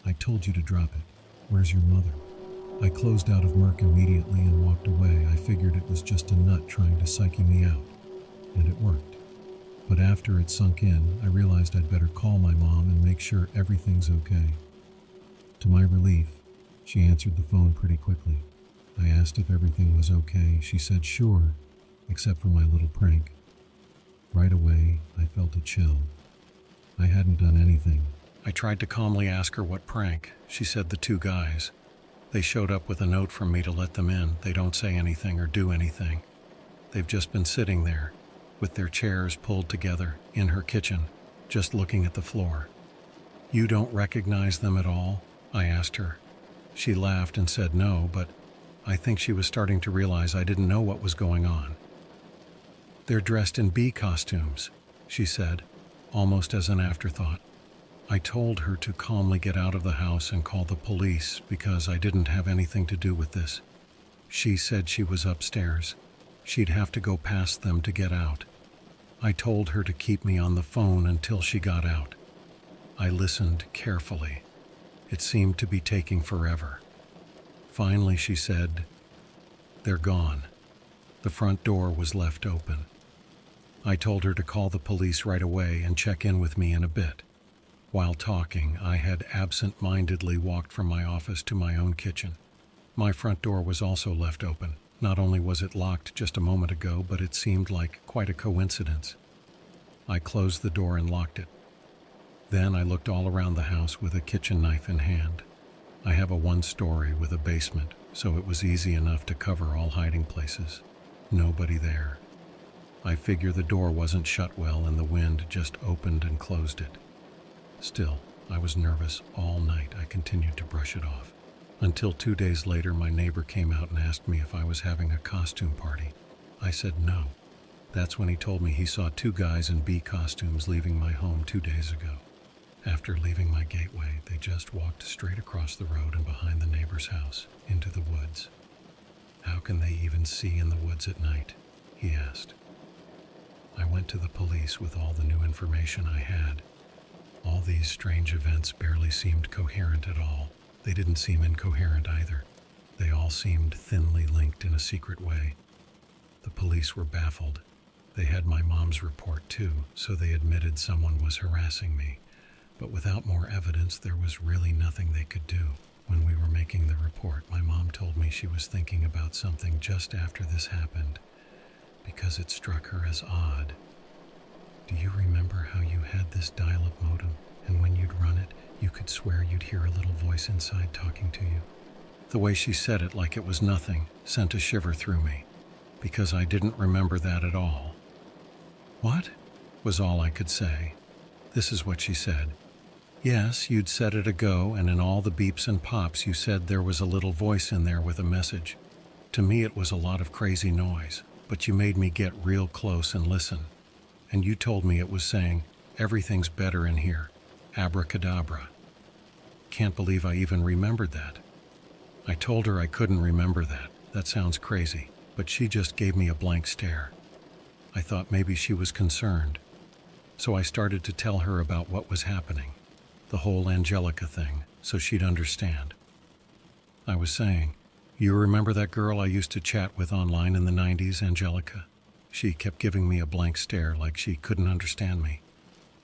Speaker 1: I told you to drop it. Where's your mother? I closed out of Merc immediately and walked away. I figured it was just a nut trying to psyche me out. And it worked. But after it sunk in, I realized I'd better call my mom and make sure everything's okay. To my relief, she answered the phone pretty quickly. I asked if everything was okay. She said sure, except for my little prank. Right away, I felt a chill. I hadn't done anything. I tried to calmly ask her what prank. She said the 2 guys. They showed up with a note from me to let them in. They don't say anything or do anything. They've just been sitting there, with their chairs pulled together, in her kitchen, just looking at the floor. You don't recognize them at all? I asked her. She laughed and said no, but I think she was starting to realize I didn't know what was going on. They're dressed in bee costumes, she said, almost as an afterthought. I told her to calmly get out of the house and call the police because I didn't have anything to do with this. She said she was upstairs. She'd have to go past them to get out. I told her to keep me on the phone until she got out. I listened carefully. It seemed to be taking forever. Finally, she said, "They're gone." The front door was left open. I told her to call the police right away and check in with me in a bit. While talking, I had absent-mindedly walked from my office to my own kitchen. My front door was also left open. Not only was it locked just a moment ago, but it seemed like quite a coincidence. I closed the door and locked it. Then I looked all around the house with a kitchen knife in hand. I have a 1-story with a basement, so it was easy enough to cover all hiding places. Nobody there. I figure the door wasn't shut well and the wind just opened and closed it. Still, I was nervous all night. I continued to brush it off. Until 2 days later, my neighbor came out and asked me if I was having a costume party. I said no. That's when he told me he saw 2 guys in bee costumes leaving my home 2 days ago. After leaving my gateway, they just walked straight across the road and behind the neighbor's house, into the woods. How can they even see in the woods at night? He asked. I went to the police with all the new information I had. All these strange events barely seemed coherent at all. They didn't seem incoherent either. They all seemed thinly linked in a secret way. The police were baffled. They had my mom's report too, so they admitted someone was harassing me. But without more evidence, there was really nothing they could do. When we were making the report, my mom told me she was thinking about something just after this happened, because it struck her as odd. Do you remember how you had this dial-up modem, and when you'd run it, you could swear you'd hear a little voice inside talking to you? The way she said it like it was nothing sent a shiver through me, because I didn't remember that at all. What? Was all I could say. This is what she said. Yes, you'd set it a go, and in all the beeps and pops you said there was a little voice in there with a message. To me it was a lot of crazy noise, but you made me get real close and listen. And you told me it was saying, "Everything's better in here. Abracadabra." Can't believe I even remembered that. I told her I couldn't remember that. That sounds crazy, but she just gave me a blank stare. I thought maybe she was concerned. So I started to tell her about what was happening, the whole Angelica thing, so she'd understand. I was saying, "You remember that girl I used to chat with online in the 90s, Angelica?" She kept giving me a blank stare like she couldn't understand me.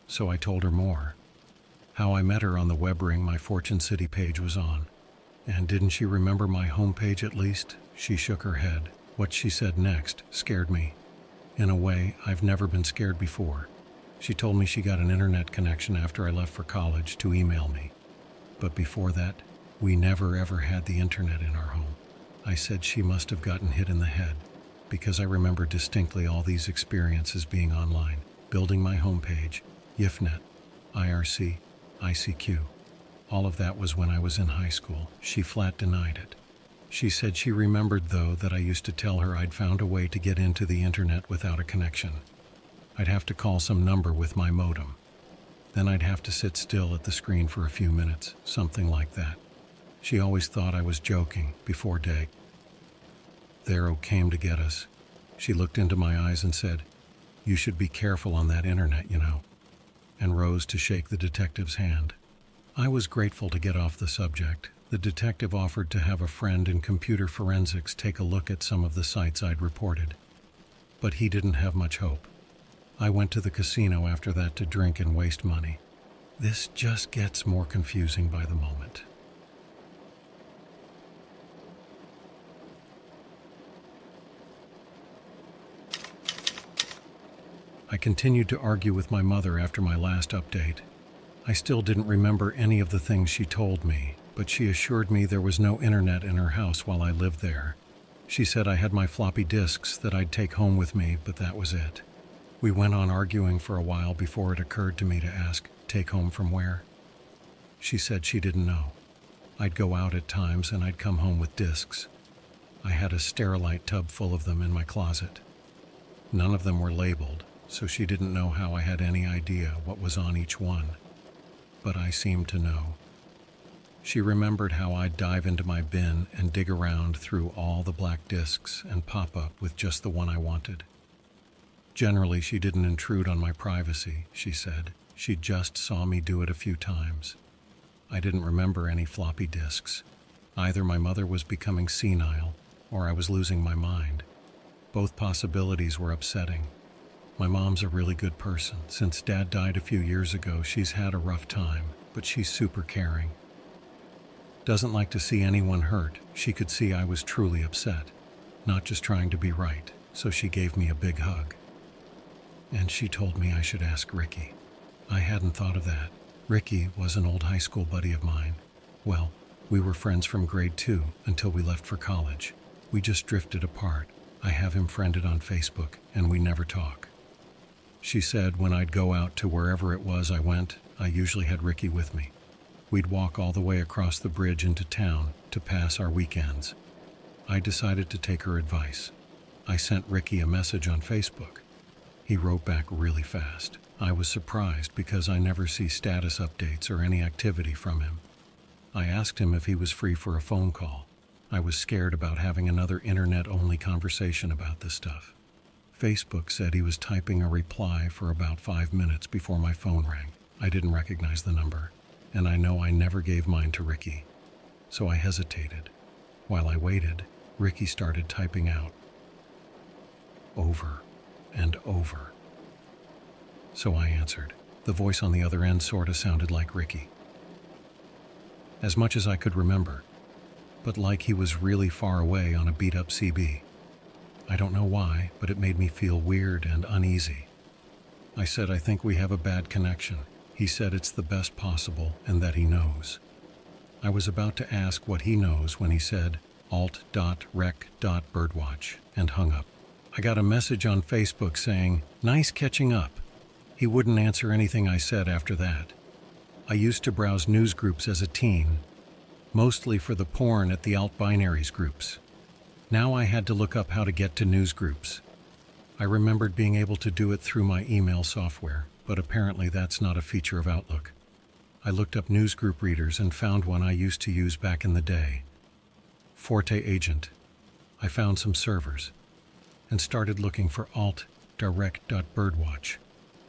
Speaker 1: So I told her more. How I met her on the web ring my Fortune City page was on. And didn't she remember my homepage at least? She shook her head. What she said next scared me. In a way, I've never been scared before. She told me she got an internet connection after I left for college to email me. But before that, we never ever had the internet in our home. I said she must have gotten hit in the head, because I remember distinctly all these experiences being online, building my homepage, YIFNet, IRC, ICQ. All of that was when I was in high school. She flat denied it. She said she remembered, though, that I used to tell her I'd found a way to get into the internet without a connection. I'd have to call some number with my modem. Then I'd have to sit still at the screen for a few minutes, something like that. She always thought I was joking before day. Thero came to get us. She looked into my eyes and said, "You should be careful on that internet, you know," and rose to shake the detective's hand. I was grateful to get off the subject. The detective offered to have a friend in computer forensics take a look at some of the sites I'd reported. But he didn't have much hope. I went to the casino after that to drink and waste money. This just gets more confusing by the moment. I continued to argue with my mother after my last update. I still didn't remember any of the things she told me, but she assured me there was no internet in her house while I lived there. She said I had my floppy disks that I'd take home with me, but that was it. We went on arguing for a while before it occurred to me to ask, "Take home from where?" She said she didn't know. I'd go out at times and I'd come home with disks. I had a Sterilite tub full of them in my closet. None of them were labeled, so she didn't know how I had any idea what was on each one. But I seemed to know. She remembered how I'd dive into my bin and dig around through all the black disks and pop up with just the one I wanted. Generally, she didn't intrude on my privacy, she said. She just saw me do it a few times. I didn't remember any floppy disks. Either my mother was becoming senile, or I was losing my mind. Both possibilities were upsetting. My mom's a really good person. Since Dad died a few years ago, she's had a rough time, but she's super caring. Doesn't like to see anyone hurt. She could see I was truly upset, not just trying to be right, so she gave me a big hug. And she told me I should ask Ricky. I hadn't thought of that. Ricky was an old high school buddy of mine. Well, we were friends from grade 2 until we left for college. We just drifted apart. I have him friended on Facebook, and we never talk. She said when I'd go out to wherever it was I went, I usually had Ricky with me. We'd walk all the way across the bridge into town to pass our weekends. I decided to take her advice. I sent Ricky a message on Facebook. He wrote back really fast. I was surprised because I never see status updates or any activity from him. I asked him if he was free for a phone call. I was scared about having another internet-only conversation about this stuff. Facebook said he was typing a reply for about 5 minutes before my phone rang. I didn't recognize the number, and I know I never gave mine to Ricky. So I hesitated. While I waited, Ricky started typing out. Over and over. So I answered. The voice on the other end sorta sounded like Ricky. As much as I could remember, but like he was really far away on a beat-up CB. I don't know why, but it made me feel weird and uneasy. I said I think we have a bad connection. He said it's the best possible and that he knows. I was about to ask what he knows when he said alt.rec.birdwatch and hung up. I got a message on Facebook saying, "Nice catching up." He wouldn't answer anything I said after that. I used to browse news groups as a teen, mostly for the porn at the alt-binaries groups. Now I had to look up how to get to news groups. I remembered being able to do it through my email software, but apparently that's not a feature of Outlook. I looked up news group readers and found one I used to use back in the day. Forte Agent. I found some servers and started looking for alt.rec.birdwatch.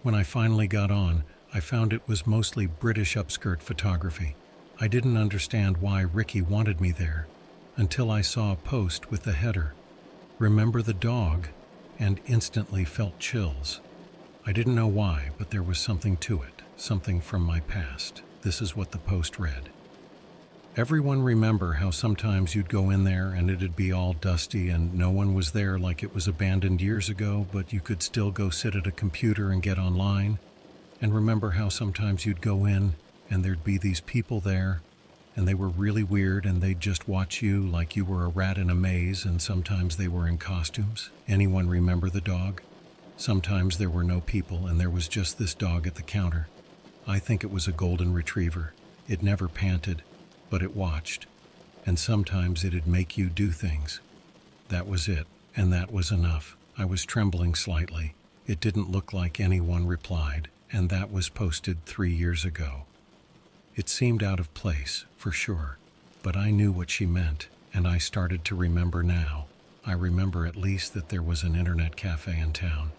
Speaker 1: When I finally got on, I found it was mostly British upskirt photography. I didn't understand why Ricky wanted me there until I saw a post with the header, "Remember the dog," and instantly felt chills. I didn't know why, but there was something to it, something from my past. This is what the post read. Everyone remember how sometimes you'd go in there and it'd be all dusty and no one was there like it was abandoned years ago, but you could still go sit at a computer and get online? And remember how sometimes you'd go in and there'd be these people there and they were really weird and they'd just watch you like you were a rat in a maze, and sometimes they were in costumes? Anyone remember the dog? Sometimes there were no people and there was just this dog at the counter. I think it was a golden retriever. It never panted, but it watched. And sometimes it'd make you do things. That was it, and that was enough. I was trembling slightly. It didn't look like anyone replied, and that was posted 3 years ago. It seemed out of place, for sure, but I knew what she meant, and I started to remember now. I remember at least that there was an internet cafe in town.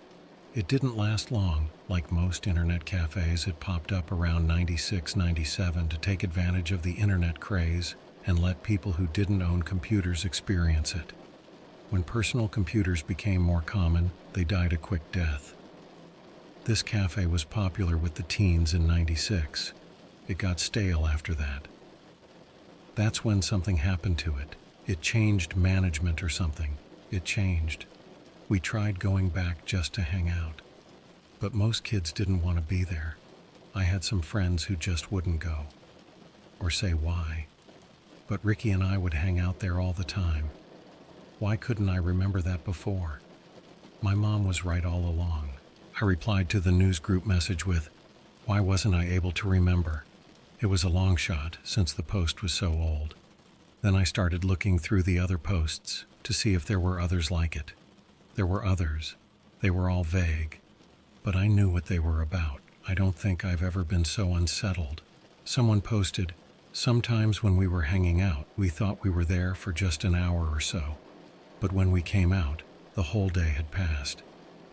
Speaker 1: It didn't last long. Like most internet cafes, it popped up around 96, 97 to take advantage of the internet craze and let people who didn't own computers experience it. When personal computers became more common, they died a quick death. This cafe was popular with the teens in 96. It got stale after that. That's when something happened to it. It changed management or something. It changed. We tried going back just to hang out. But most kids didn't want to be there. I had some friends who just wouldn't go. Or say why. But Ricky and I would hang out there all the time. Why couldn't I remember that before? My mom was right all along. I replied to the news group message with, "Why wasn't I able to remember?" It was a long shot, since the post was so old. Then I started looking through the other posts to see if there were others like it. There were others. They were all vague. But I knew what they were about. I don't think I've ever been so unsettled. Someone posted, "Sometimes when we were hanging out, we thought we were there for just an hour or so. But when we came out, the whole day had passed.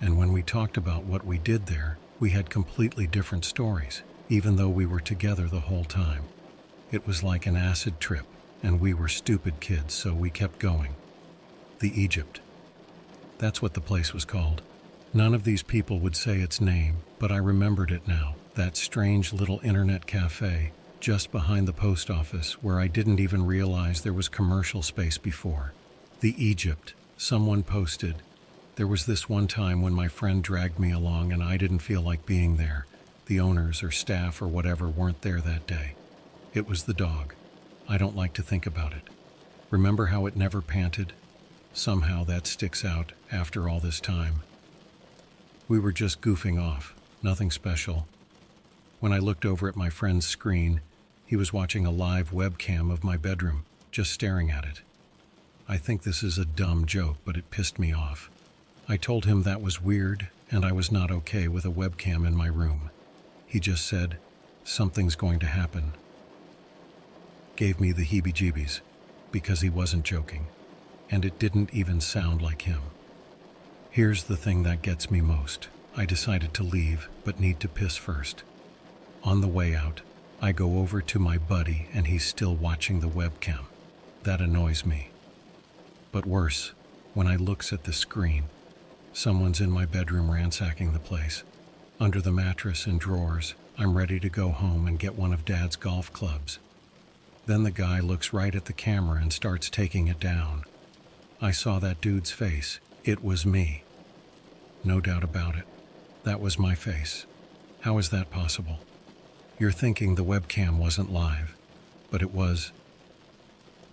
Speaker 1: And when we talked about what we did there, we had completely different stories, even though we were together the whole time. It was like an acid trip, and we were stupid kids, so we kept going." The Egypt. That's what the place was called. None of these people would say its name, but I remembered it now. That strange little internet cafe just behind the post office where I didn't even realize there was commercial space before. The Egypt. Someone posted, "There was this one time when my friend dragged me along and I didn't feel like being there. The owners or staff or whatever weren't there that day. It was the dog. I don't like to think about it. Remember how it never panted? Somehow that sticks out after all this time. We were just goofing off, nothing special. When I looked over at my friend's screen, he was watching a live webcam of my bedroom, just staring at it. I think this is a dumb joke, but it pissed me off. I told him that was weird, and I was not okay with a webcam in my room. He just said, "Something's going to happen." Gave me the heebie-jeebies, because he wasn't joking, and it didn't even sound like him. Here's the thing that gets me most. I decided to leave, but need to piss first. On the way out, I go over to my buddy and he's still watching the webcam. That annoys me. But worse, when I looks at the screen, someone's in my bedroom ransacking the place. Under the mattress and drawers, I'm ready to go home and get one of Dad's golf clubs. Then the guy looks right at the camera and starts taking it down. I saw that dude's face. It was me. No doubt about it. That was my face. How is that possible? You're thinking the webcam wasn't live, but it was.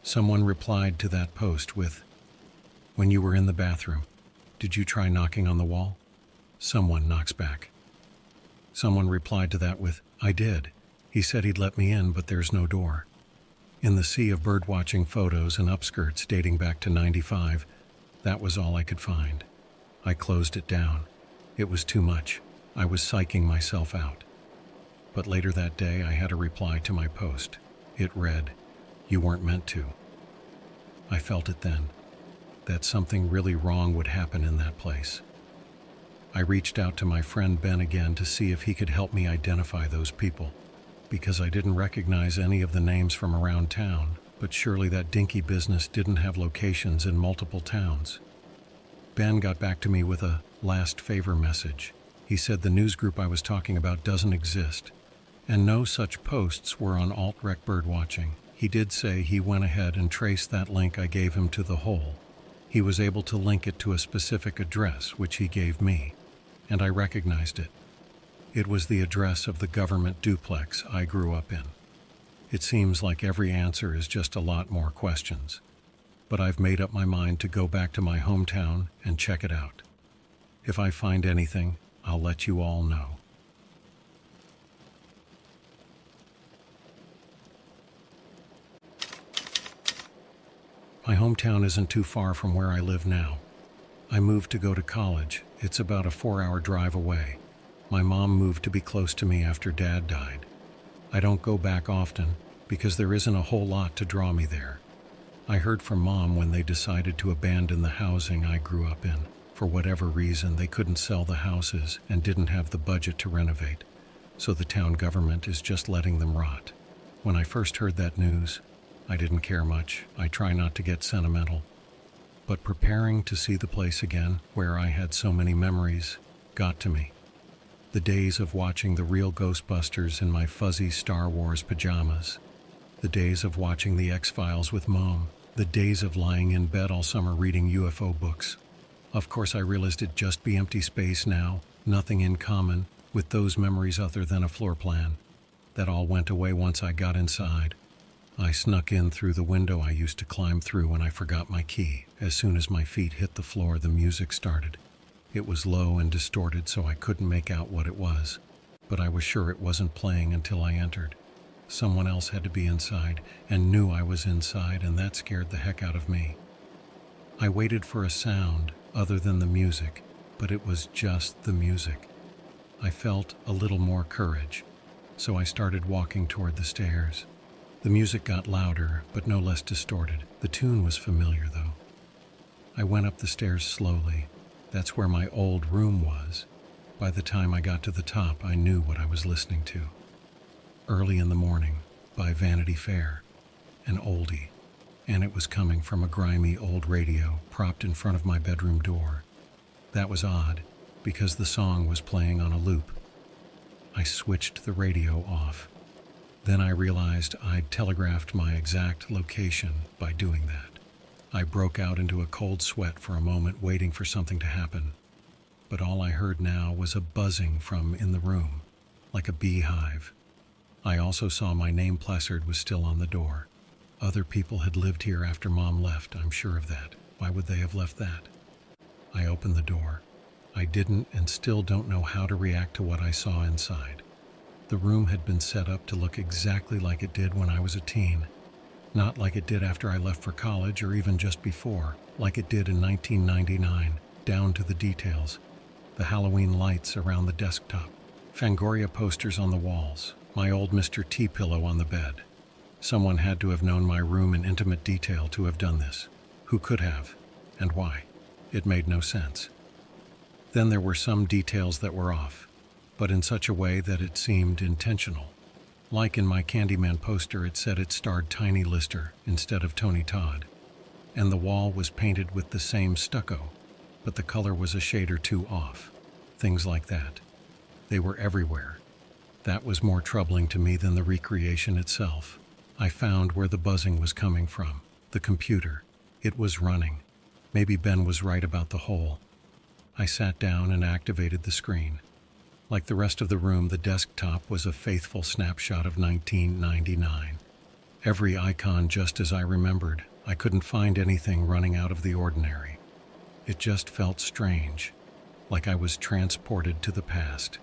Speaker 1: Someone replied to that post with, "When you were in the bathroom, did you try knocking on the wall?" Someone knocks back. Someone replied to that with, "I did. He said he'd let me in, but there's no door." In the sea of birdwatching photos and upskirts dating back to 95, that was all I could find. I closed it down. It was too much. I was psyching myself out. But later that day, I had a reply to my post. It read, "You weren't meant to." I felt it then, that something really wrong would happen in that place. I reached out to my friend Ben again to see if he could help me identify those people, because I didn't recognize any of the names from around town, but surely that dinky business didn't have locations in multiple towns. Ben got back to me with a last favor message. He said the news group I was talking about doesn't exist, and no such posts were on alt-rec birdwatching. He did say he went ahead and traced that link I gave him to the hole. He was able to link it to a specific address, which he gave me, and I recognized it. It was the address of the government duplex I grew up in. It seems like every answer is just a lot more questions, but I've made up my mind to go back to my hometown and check it out. If I find anything, I'll let you all know. My hometown isn't too far from where I live now. I moved to go to college. It's about a 4-hour drive away. My mom moved to be close to me after Dad died. I don't go back often because there isn't a whole lot to draw me there. I heard from Mom when they decided to abandon the housing I grew up in. For whatever reason, they couldn't sell the houses and didn't have the budget to renovate, so the town government is just letting them rot. When I first heard that news, I didn't care much. I try not to get sentimental. But preparing to see the place again, where I had so many memories, got to me. The days of watching the real Ghostbusters in my fuzzy Star Wars pajamas. The days of watching the X-Files with Mom. The days of lying in bed all summer reading UFO books. Of course, I realized it'd just be empty space now, nothing in common with those memories other than a floor plan. That all went away once I got inside. I snuck in through the window I used to climb through when I forgot my key. As soon as my feet hit the floor, the music started. It was low and distorted, so I couldn't make out what it was, but I was sure it wasn't playing until I entered. Someone else had to be inside and knew I was inside, and that scared the heck out of me. I waited for a sound other than the music, but it was just the music. I felt a little more courage, so I started walking toward the stairs. The music got louder, but no less distorted. The tune was familiar, though. I went up the stairs slowly. That's where my old room was. By the time I got to the top, I knew what I was listening to. Early in the Morning by Vanity Fair, an oldie, and it was coming from a grimy old radio propped in front of my bedroom door. That was odd, because the song was playing on a loop. I switched the radio off. Then I realized I'd telegraphed my exact location by doing that. I broke out into a cold sweat for a moment, waiting for something to happen. But all I heard now was a buzzing from in the room, like a beehive. I also saw my name placard was still on the door. Other people had lived here after Mom left, I'm sure of that. Why would they have left that? I opened the door. I didn't and still don't know how to react to what I saw inside. The room had been set up to look exactly like it did when I was a teen. Not like it did after I left for college or even just before, like it did in 1999, down to the details. The Halloween lights around the desktop, Fangoria posters on the walls, my old Mr. T pillow on the bed. Someone had to have known my room in intimate detail to have done this. Who could have? And why? It made no sense. Then there were some details that were off, but in such a way that it seemed intentional. Like in my Candyman poster, it said it starred Tiny Lister instead of Tony Todd. And the wall was painted with the same stucco, but the color was a shade or two off. Things like that. They were everywhere. That was more troubling to me than the recreation itself. I found where the buzzing was coming from. The computer. It was running. Maybe Ben was right about the hole. I sat down and activated the screen. Like the rest of the room, the desktop was a faithful snapshot of 1999. Every icon just as I remembered. I couldn't find anything running out of the ordinary. It just felt strange, like I was transported to the past.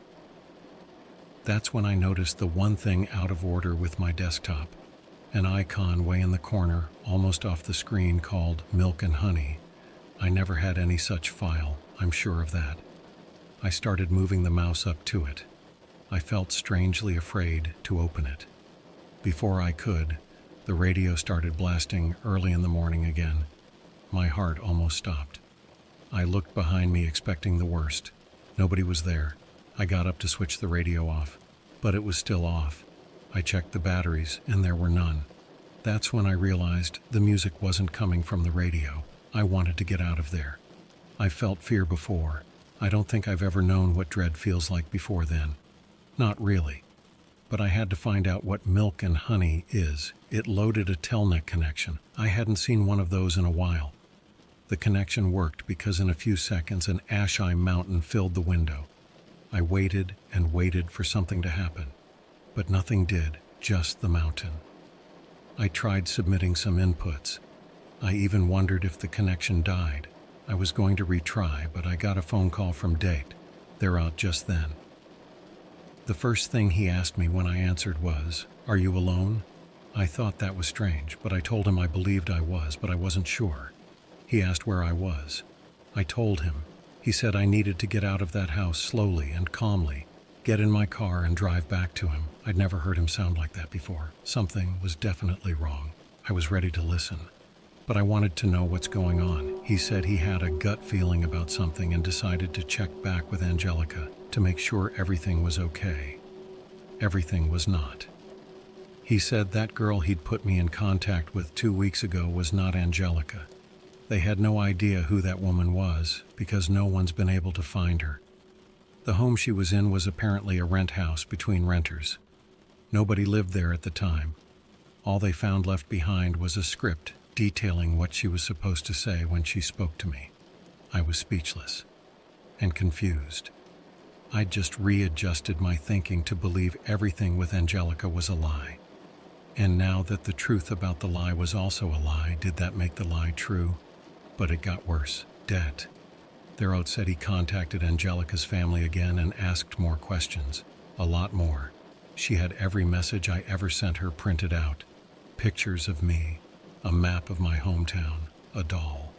Speaker 1: That's when I noticed the one thing out of order with my desktop. An icon way in the corner, almost off the screen, called Milk and Honey. I never had any such file, I'm sure of that. I started moving the mouse up to it. I felt strangely afraid to open it. Before I could, the radio started blasting Early in the Morning again. My heart almost stopped. I looked behind me expecting the worst. Nobody was there. I got up to switch the radio off, but it was still off. I checked the batteries, and there were none. That's when I realized the music wasn't coming from the radio. I wanted to get out of there. I felt fear before. I don't think I've ever known what dread feels like before then. Not really. But I had to find out what Milk and Honey is. It loaded a telnet connection. I hadn't seen one of those in a while. The connection worked because in a few seconds an ash-eye mountain filled the window. I waited and waited for something to happen. But nothing did, just the mountain. I tried submitting some inputs. I even wondered if the connection died. I was going to retry, but I got a phone call from Date. They're out just then. The first thing he asked me when I answered was, "Are you alone?" I thought that was strange, but I told him I believed I was, but I wasn't sure. He asked where I was. I told him. He said I needed to get out of that house slowly and calmly, get in my car and drive back to him. I'd never heard him sound like that before. Something was definitely wrong. I was ready to listen, but I wanted to know what's going on. He said he had a gut feeling about something and decided to check back with Angelica to make sure everything was okay. Everything was not. He said that girl he'd put me in contact with 2 weeks ago was not Angelica. They had no idea who that woman was because no one's been able to find her. The home she was in was apparently a rent house between renters. Nobody lived there at the time. All they found left behind was a script detailing what she was supposed to say when she spoke to me. I was speechless and confused. I'd just readjusted my thinking to believe everything with Angelica was a lie. And now that the truth about the lie was also a lie, did that make the lie true? But it got worse. Det. Therout said he contacted Angelica's family again and asked more questions. A lot more. She had every message I ever sent her printed out. Pictures of me, a map of my hometown, a doll.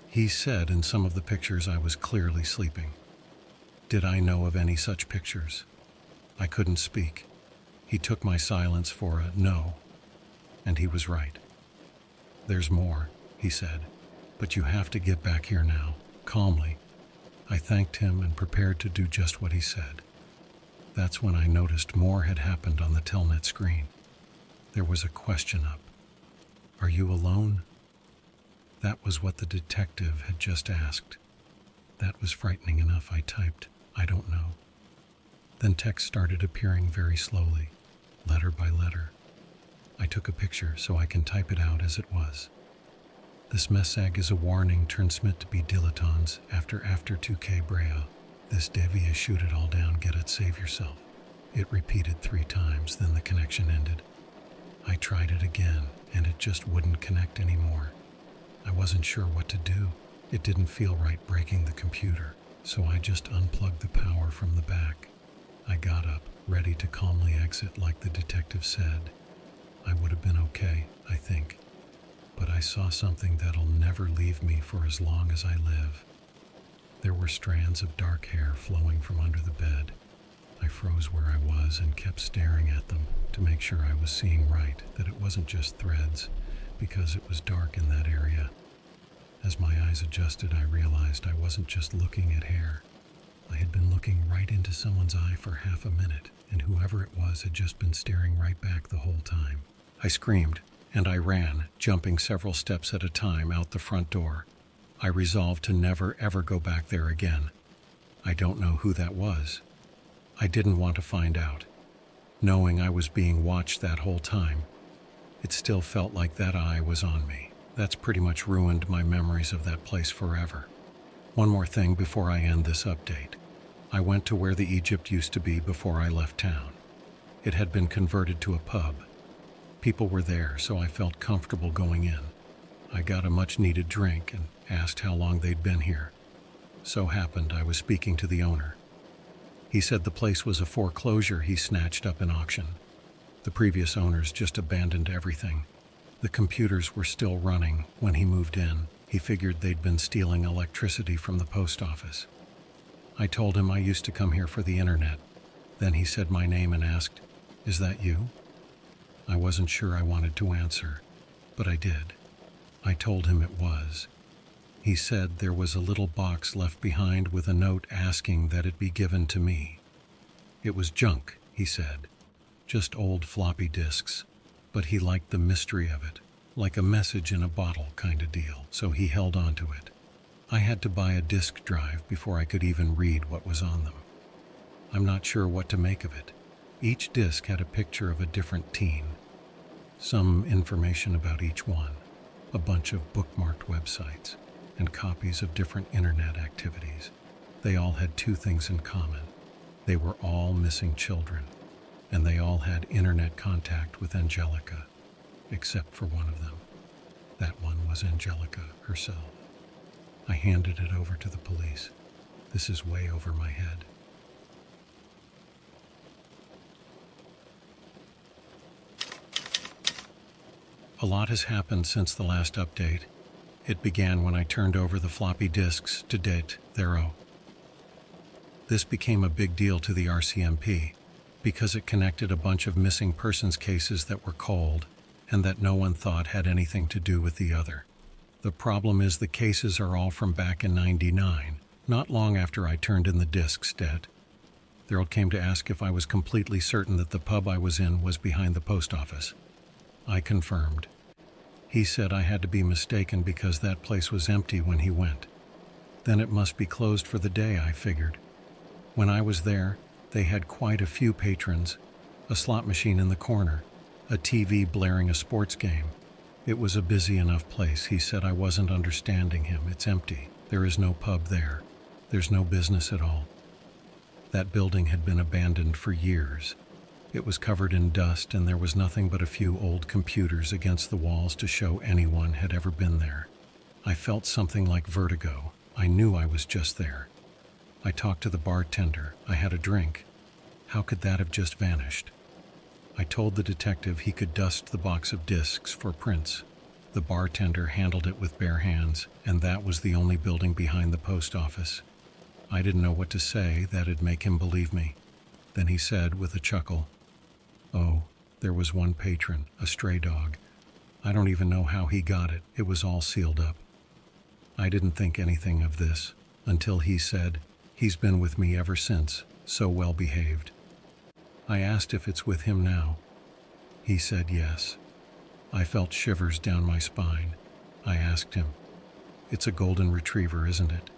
Speaker 1: He said in some of the pictures I was clearly sleeping. Did I know of any such pictures? I couldn't speak. He took my silence for a no, and he was right. There's more, he said. But you have to get back here now, calmly. I thanked him and prepared to do just what he said. That's when I noticed more had happened on the telnet screen. There was a question up. Are you alone? That was what the detective had just asked. That was frightening enough. I typed, I don't know. Then text started appearing very slowly, letter by letter. I took a picture so I can type it out as it was. This message is a warning, transmit to be dilettants after 2K Brea. This devia shoot it all down, get it, save yourself. It repeated 3 times, then the connection ended. I tried it again, and it just wouldn't connect anymore. I wasn't sure what to do. It didn't feel right breaking the computer, so I just unplugged the power from the back. I got up, ready to calmly exit like the detective said. I would have been okay, I think. But I saw something that'll never leave me for as long as I live. There were strands of dark hair flowing from under the bed. I froze where I was and kept staring at them to make sure I was seeing right, that it wasn't just threads, because it was dark in that area. As my eyes adjusted, I realized I wasn't just looking at hair. I had been looking right into someone's eye for half a minute, and whoever it was had just been staring right back the whole time. I screamed, and I ran, jumping several steps at a time out the front door. I resolved to never ever go back there again. I don't know who that was. I didn't want to find out. Knowing I was being watched that whole time, it still felt like that eye was on me. That's pretty much ruined my memories of that place forever. One more thing before I end this update. I went to where the Egypt used to be before I left town. It had been converted to a pub. People were there, so I felt comfortable going in. I got a much-needed drink and asked how long they'd been here. So happened I was speaking to the owner. He said the place was a foreclosure he snatched up in auction. The previous owners just abandoned everything. The computers were still running when he moved in. He figured they'd been stealing electricity from the post office. I told him I used to come here for the internet. Then he said my name and asked, "Is that you?" I wasn't sure I wanted to answer, but I did. I told him it was. He said there was a little box left behind with a note asking that it be given to me. It was junk, he said, just old floppy disks, but he liked the mystery of it, like a message in a bottle kind of deal, so he held on to it. I had to buy a disk drive before I could even read what was on them. I'm not sure what to make of it. Each disc had a picture of a different teen. Some information about each one, a bunch of bookmarked websites, and copies of different internet activities. They all had 2 things in common. They were all missing children, and they all had internet contact with Angelica, except for one of them. That one was Angelica herself. I handed it over to the police. This is way over my head. A lot has happened since the last update. It began when I turned over the floppy disks to date Thero. This became a big deal to the RCMP because it connected a bunch of missing persons cases that were cold and that no one thought had anything to do with the other. The problem is the cases are all from back in '99, not long after I turned in the disks dead. Thero came to ask if I was completely certain that the pub I was in was behind the post office. I confirmed. He said I had to be mistaken because that place was empty when he went. Then it must be closed for the day, I figured. When I was there, they had quite a few patrons, a slot machine in the corner, a TV blaring a sports game. It was a busy enough place. He said I wasn't understanding him. It's empty. There is no pub there. There's no business at all. That building had been abandoned for years. It was covered in dust and there was nothing but a few old computers against the walls to show anyone had ever been there. I felt something like vertigo. I knew I was just there. I talked to the bartender. I had a drink. How could that have just vanished? I told the detective he could dust the box of discs for prints. The bartender handled it with bare hands, and that was the only building behind the post office. I didn't know what to say that'd make him believe me. Then he said with a chuckle, "Oh, there was one patron, a stray dog. I don't even know how he got it. It was all sealed up." I didn't think anything of this until he said, "He's been with me ever since, so well behaved." I asked if it's with him now. He said yes. I felt shivers down my spine. I asked him, "It's a golden retriever, isn't it?"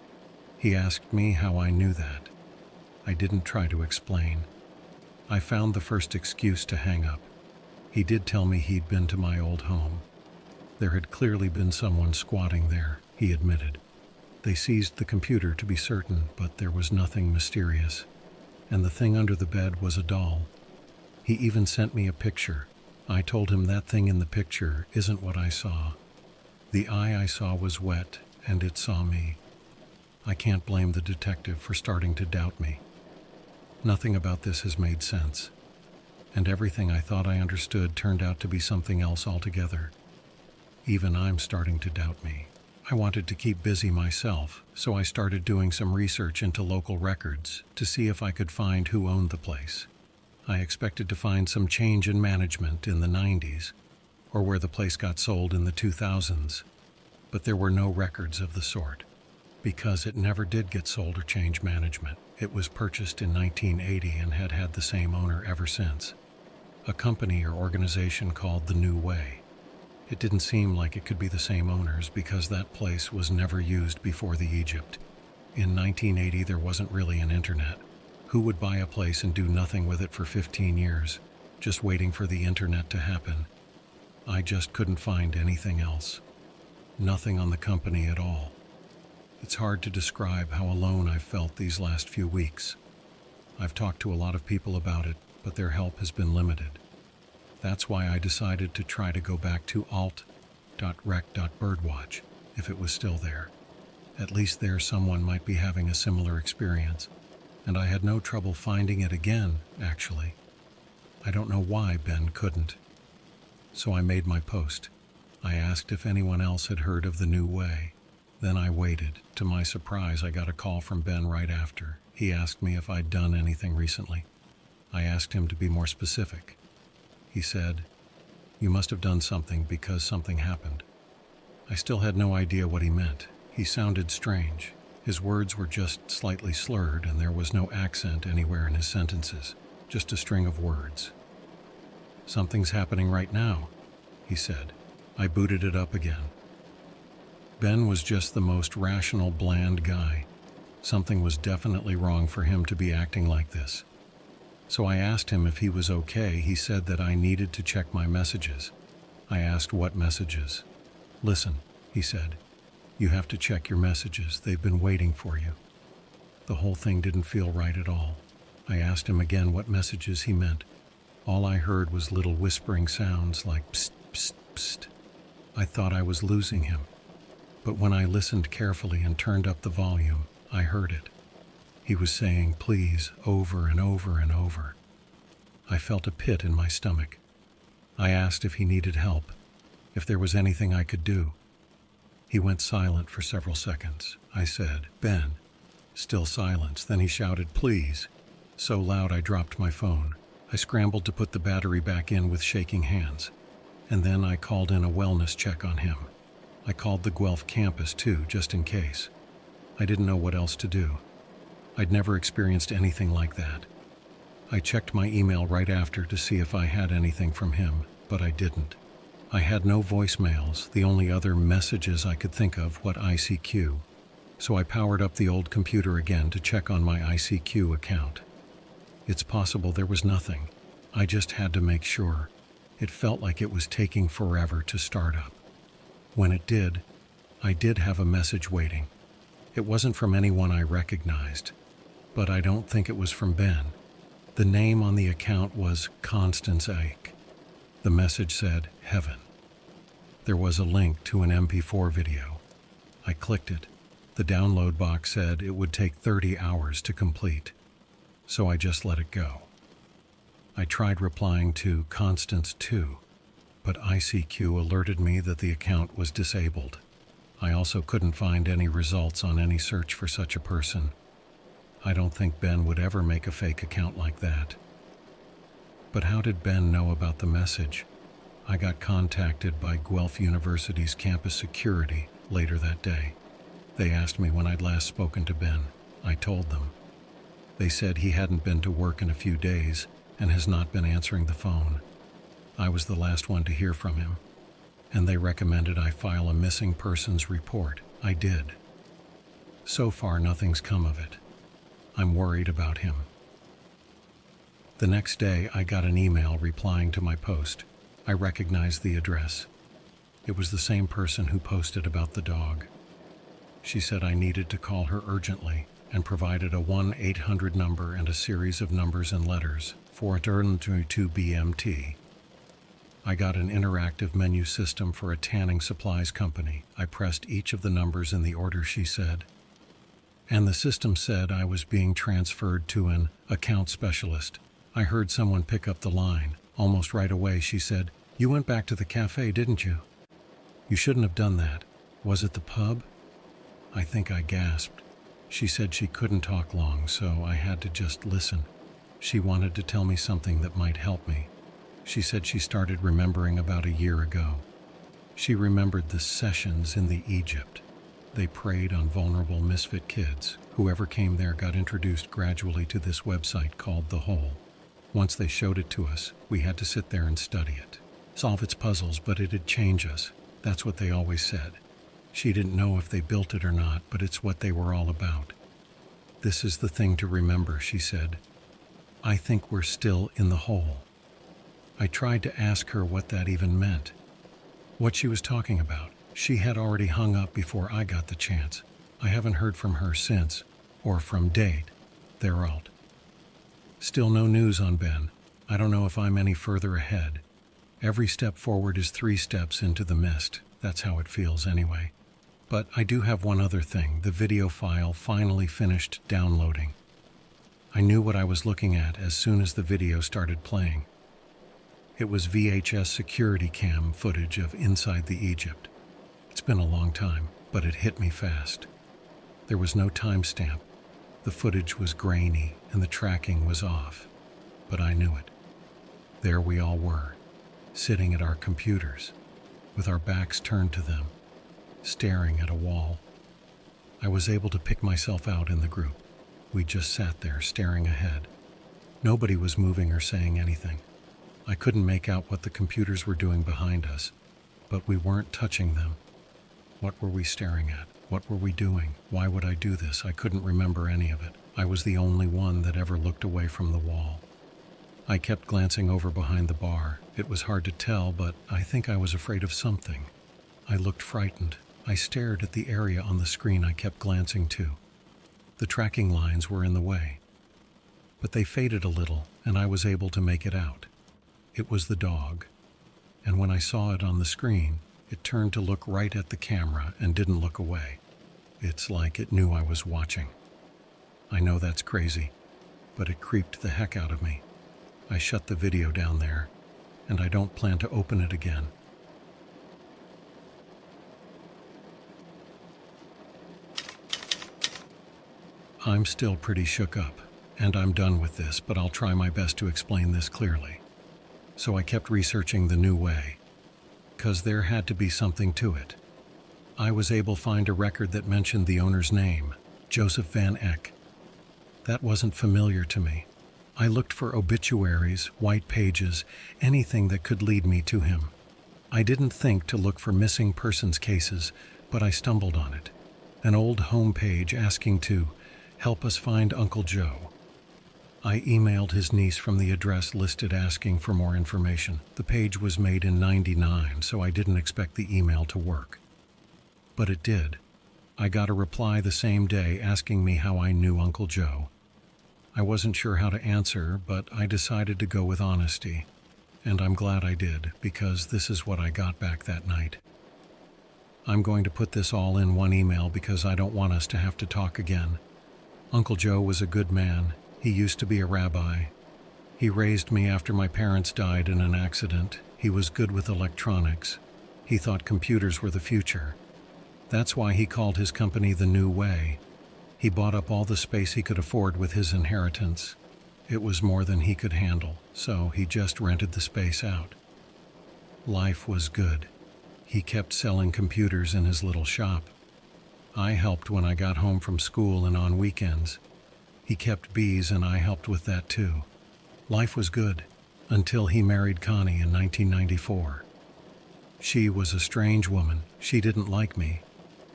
Speaker 1: He asked me how I knew that. I didn't try to explain. I found the first excuse to hang up. He did tell me he'd been to my old home. There had clearly been someone squatting there, he admitted. They seized the computer to be certain, but there was nothing mysterious. And the thing under the bed was a doll. He even sent me a picture. I told him that thing in the picture isn't what I saw. The eye I saw was wet, and it saw me. I can't blame the detective for starting to doubt me. Nothing about this has made sense, and everything I thought I understood turned out to be something else altogether. Even I'm starting to doubt me. I wanted to keep busy myself, so I started doing some research into local records to see if I could find who owned the place. I expected to find some change in management in the '90s, or where the place got sold in the 2000s, but there were no records of the sort. Because it never did get sold or change management. It was purchased in 1980 and had had the same owner ever since. A company or organization called The New Way. It didn't seem like it could be the same owners because that place was never used before the Egypt. In 1980 there wasn't really an internet. Who would buy a place and do nothing with it for 15 years, just waiting for the internet to happen? I just couldn't find anything else. Nothing on the company at all. It's hard to describe how alone I've felt these last few weeks. I've talked to a lot of people about it, but their help has been limited. That's why I decided to try to go back to alt.rec.birdwatch, if it was still there. At least there someone might be having a similar experience, and I had no trouble finding it again, actually. I don't know why Ben couldn't. So I made my post. I asked if anyone else had heard of The New Way. Then I waited. To my surprise, I got a call from Ben right after. He asked me if I'd done anything recently. I asked him to be more specific. He said, "You must have done something because something happened." I still had no idea what he meant. He sounded strange. His words were just slightly slurred, and there was no accent anywhere in his sentences, just a string of words. "Something's happening right now," he said. I booted it up again. Ben was just the most rational, bland guy. Something was definitely wrong for him to be acting like this. So I asked him if he was okay. He said that I needed to check my messages. I asked what messages. "Listen," he said, "you have to check your messages. They've been waiting for you." The whole thing didn't feel right at all. I asked him again what messages he meant. All I heard was little whispering sounds like psst, psst, psst. I thought I was losing him. But when I listened carefully and turned up the volume, I heard it. He was saying please over and over and over. I felt a pit in my stomach. I asked if he needed help, if there was anything I could do. He went silent for several seconds. I said, "Ben." Still silence. Then he shouted, "Please." So loud I dropped my phone. I scrambled to put the battery back in with shaking hands. And then I called in a wellness check on him. I called the Guelph campus too, just in case. I didn't know what else to do. I'd never experienced anything like that. I checked my email right after to see if I had anything from him, but I didn't. I had no voicemails, the only other messages I could think of, what ICQ. So I powered up the old computer again to check on my ICQ account. It's possible there was nothing. I just had to make sure. It felt like it was taking forever to start up. When it did, I did have a message waiting. It wasn't from anyone I recognized, but I don't think it was from Ben. The name on the account was Constance Ike. The message said, "Heaven." There was a link to an MP4 video. I clicked it. The download box said it would take 30 hours to complete, so I just let it go. I tried replying to Constance too, but ICQ alerted me that the account was disabled. I also couldn't find any results on any search for such a person. I don't think Ben would ever make a fake account like that. But how did Ben know about the message? I got contacted by Guelph University's campus security later that day. They asked me when I'd last spoken to Ben. I told them. They said he hadn't been to work in a few days and has not been answering the phone. I was the last one to hear from him, and they recommended I file a missing persons report. I did. So far, nothing's come of it. I'm worried about him. The next day, I got an email replying to my post. I recognized the address. It was the same person who posted about the dog. She said I needed to call her urgently and provided a 1-800 number and a series of numbers and letters for it to BMT. I got an interactive menu system for a tanning supplies company. I pressed each of the numbers in the order she said, and the system said I was being transferred to an account specialist. I heard someone pick up the line. Almost right away she said, "You went back to the cafe, didn't you? You shouldn't have done that. Was it the pub?" I think I gasped. She said she couldn't talk long, so I had to just listen. She wanted to tell me something that might help me. She said she started remembering about a year ago. She remembered the sessions in the Egypt. They preyed on vulnerable misfit kids. Whoever came there got introduced gradually to this website called The Hole. Once they showed it to us, we had to sit there and study it, solve its puzzles, but it'd change us. That's what they always said. She didn't know if they built it or not, but it's what they were all about. This is the thing to remember, she said. I think we're still in the hole. I tried to ask her what that even meant, what she was talking about. She had already hung up before I got the chance. I haven't heard from her since, or from Date. They're out. Still no news on Ben. I don't know if I'm any further ahead. Every step forward is 3 steps into the mist. That's how it feels anyway. But I do have one other thing. The video file finally finished downloading. I knew what I was looking at as soon as the video started playing. It was VHS security cam footage of inside the Egypt. It's been a long time, but it hit me fast. There was no timestamp. The footage was grainy and the tracking was off, but I knew it. There we all were, sitting at our computers, with our backs turned to them, staring at a wall. I was able to pick myself out in the group. We just sat there staring ahead. Nobody was moving or saying anything. I couldn't make out what the computers were doing behind us, but we weren't touching them. What were we staring at? What were we doing? Why would I do this? I couldn't remember any of it. I was the only one that ever looked away from the wall. I kept glancing over behind the bar. It was hard to tell, but I think I was afraid of something. I looked frightened. I stared at the area on the screen I kept glancing to. The tracking lines were in the way, but they faded a little, and I was able to make it out. It was the dog, and when I saw it on the screen, it turned to look right at the camera and didn't look away. It's like it knew I was watching. I know that's crazy, but it creeped the heck out of me. I shut the video down there, and I don't plan to open it again. I'm still pretty shook up, and I'm done with this, but I'll try my best to explain this clearly. So I kept researching the new way, 'cause there had to be something to it. I was able to find a record that mentioned the owner's name, Joseph Van Eck. That wasn't familiar to me. I looked for obituaries, white pages, anything that could lead me to him. I didn't think to look for missing persons cases, but I stumbled on it. An old home page asking to help us find Uncle Joe. I emailed his niece from the address listed asking for more information. The page was made in '99, so I didn't expect the email to work. But it did. I got a reply the same day asking me how I knew Uncle Joe. I wasn't sure how to answer, but I decided to go with honesty. And I'm glad I did, because this is what I got back that night. I'm going to put this all in one email because I don't want us to have to talk again. Uncle Joe was a good man. He used to be a rabbi. He raised me after my parents died in an accident. He was good with electronics. He thought computers were the future. That's why he called his company The New Way. He bought up all the space he could afford with his inheritance. It was more than he could handle, so he just rented the space out. Life was good. He kept selling computers in his little shop. I helped when I got home from school and on weekends. He kept bees and I helped with that too. Life was good, until he married Connie in 1994. She was a strange woman. She didn't like me.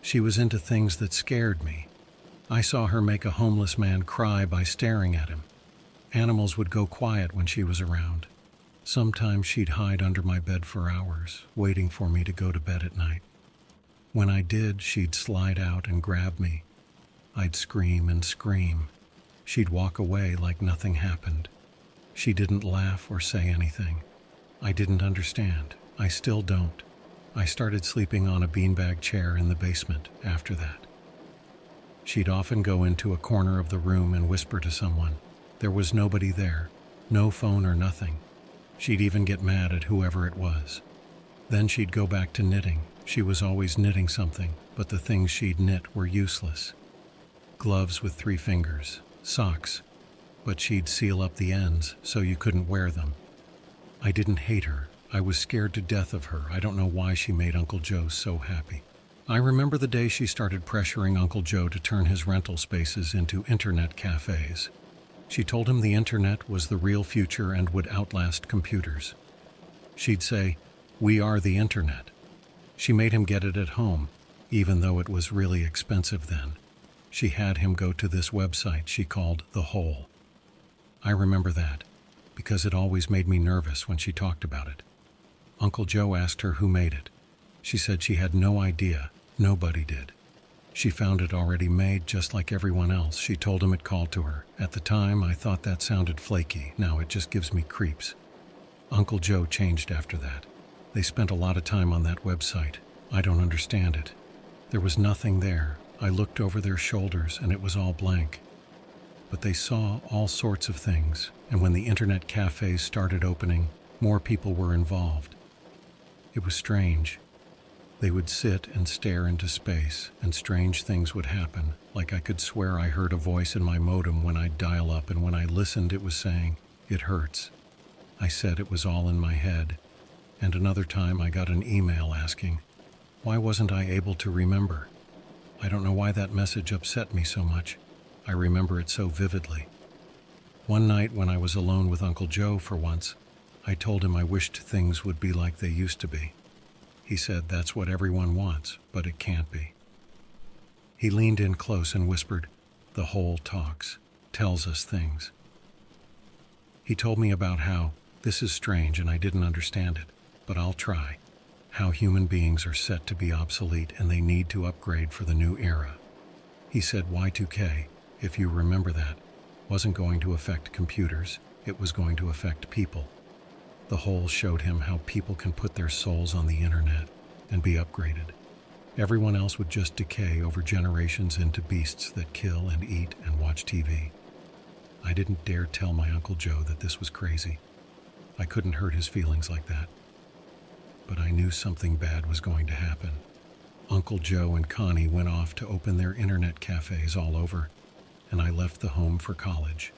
Speaker 1: She was into things that scared me. I saw her make a homeless man cry by staring at him. Animals would go quiet when she was around. Sometimes she'd hide under my bed for hours, waiting for me to go to bed at night. When I did, she'd slide out and grab me. I'd scream and scream. She'd walk away like nothing happened. She didn't laugh or say anything. I didn't understand. I still don't. I started sleeping on a beanbag chair in the basement after that. She'd often go into a corner of the room and whisper to someone. There was nobody there, no phone or nothing. She'd even get mad at whoever it was. Then she'd go back to knitting. She was always knitting something, but the things she'd knit were useless. Gloves with 3 fingers, socks, but she'd seal up the ends so you couldn't wear them. I didn't hate her. I was scared to death of her. I don't know why she made Uncle Joe so happy. I remember the day she started pressuring Uncle Joe to turn his rental spaces into internet cafes. She told him the internet was the real future and would outlast computers. She'd say, "We are the internet." She made him get it at home, even though it was really expensive then. She had him go to this website she called The Hole. I remember that, because it always made me nervous when she talked about it. Uncle Joe asked her who made it. She said she had no idea. Nobody did. She found it already made just like everyone else. She told him it called to her. At the time, I thought that sounded flaky. Now it just gives me creeps. Uncle Joe changed after that. They spent a lot of time on that website. I don't understand it. There was nothing there. I looked over their shoulders and it was all blank. But they saw all sorts of things, and when the internet cafes started opening, more people were involved. It was strange. They would sit and stare into space, and strange things would happen, like I could swear I heard a voice in my modem when I'd dial up, and when I listened it was saying, "It hurts." I said it was all in my head. And another time I got an email asking, why wasn't I able to remember? I don't know why that message upset me so much. I remember it so vividly. One night when I was alone with Uncle Joe for once, I told him I wished things would be like they used to be. He said that's what everyone wants, but it can't be. He leaned in close and whispered, "The Hole talks, tells us things." He told me about how, this is strange and I didn't understand it, but I'll try, how human beings are set to be obsolete and they need to upgrade for the new era. He said Y2K, if you remember that, wasn't going to affect computers, it was going to affect people. The Hole showed him how people can put their souls on the internet and be upgraded. Everyone else would just decay over generations into beasts that kill and eat and watch TV. I didn't dare tell my Uncle Joe that this was crazy. I couldn't hurt his feelings like that. But I knew something bad was going to happen. Uncle Joe and Connie went off to open their internet cafes all over. and I left the home for college.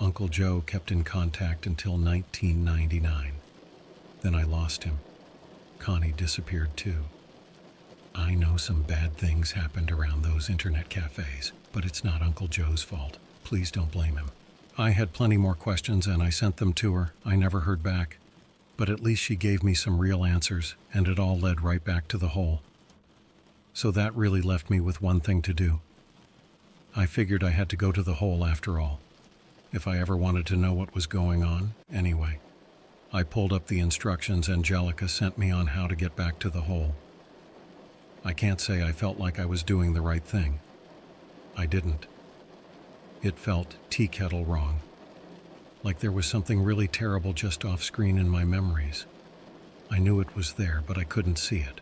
Speaker 1: Uncle Joe kept in contact until 1999. Then I lost him. Connie disappeared too. I know some bad things happened around those internet cafes, but it's not Uncle Joe's fault. Please don't blame him. I had plenty more questions and I sent them to her. I never heard back. But at least she gave me some real answers, and it all led right back to the hole. So that really left me with one thing to do. I figured I had to go to the hole after all, if I ever wanted to know what was going on, anyway. I pulled up the instructions Angelica sent me on how to get back to the hole. I can't say I felt like I was doing the right thing. I didn't. It felt tea kettle wrong. Like there was something really terrible just off screen in my memories. I knew it was there, but I couldn't see it.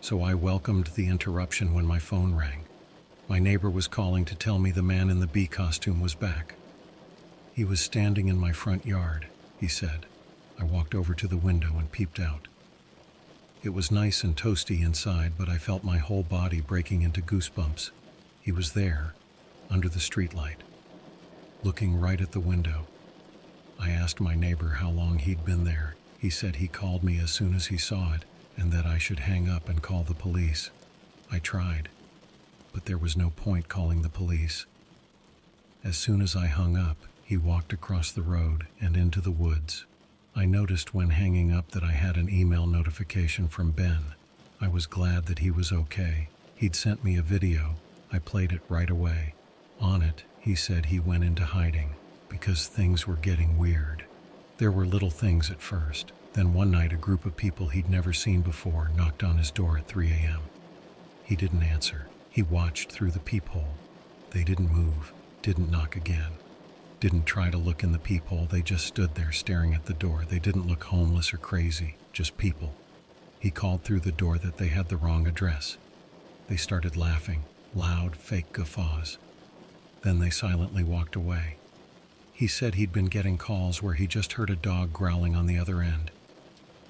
Speaker 1: So I welcomed the interruption when my phone rang. My neighbor was calling to tell me the man in the bee costume was back. He was standing in my front yard, he said. I walked over to the window and peeped out. It was nice and toasty inside, but I felt my whole body breaking into goosebumps. He was there, under the streetlight, looking right at the window. I asked my neighbor how long he'd been there. He said he called me as soon as he saw it, and that I should hang up and call the police. I tried, but there was no point calling the police. As soon as I hung up, he walked across the road and into the woods. I noticed when hanging up that I had an email notification from Ben. I was glad that he was okay. He'd sent me a video. I played it right away. On it, he said he went into hiding because things were getting weird. There were little things at first. Then one night, a group of people he'd never seen before knocked on his door at 3 a.m. He didn't answer. He watched through the peephole. They didn't move, didn't knock again, didn't try to look in the peephole. They just stood there staring at the door. They didn't look homeless or crazy, just people. He called through the door that they had the wrong address. They started laughing, loud, fake guffaws. Then they silently walked away. He said he'd been getting calls where he just heard a dog growling on the other end,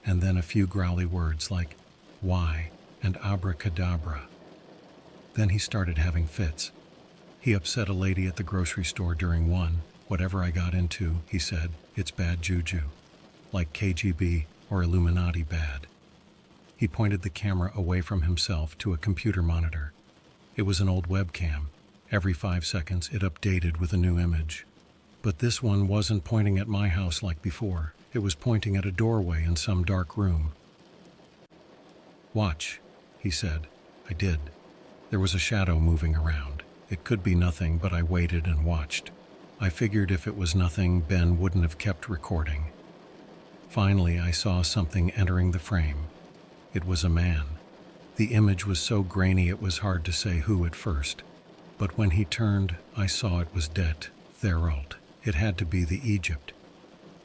Speaker 1: and then a few growly words like "why" and "abracadabra." Then he started having fits. He upset a lady at the grocery store during one. "Whatever I got into," he said, "it's bad juju. Like KGB or Illuminati bad." He pointed the camera away from himself to a computer monitor. It was an old webcam. Every 5 seconds it updated with a new image. But this one wasn't pointing at my house like before. It was pointing at a doorway in some dark room. "Watch," he said. I did. There was a shadow moving around. It could be nothing, but I waited and watched. I figured if it was nothing, Ben wouldn't have kept recording. Finally, I saw something entering the frame. It was a man. The image was so grainy it was hard to say who at first. But when he turned, I saw it was Det Theralt. It had to be the Egypt.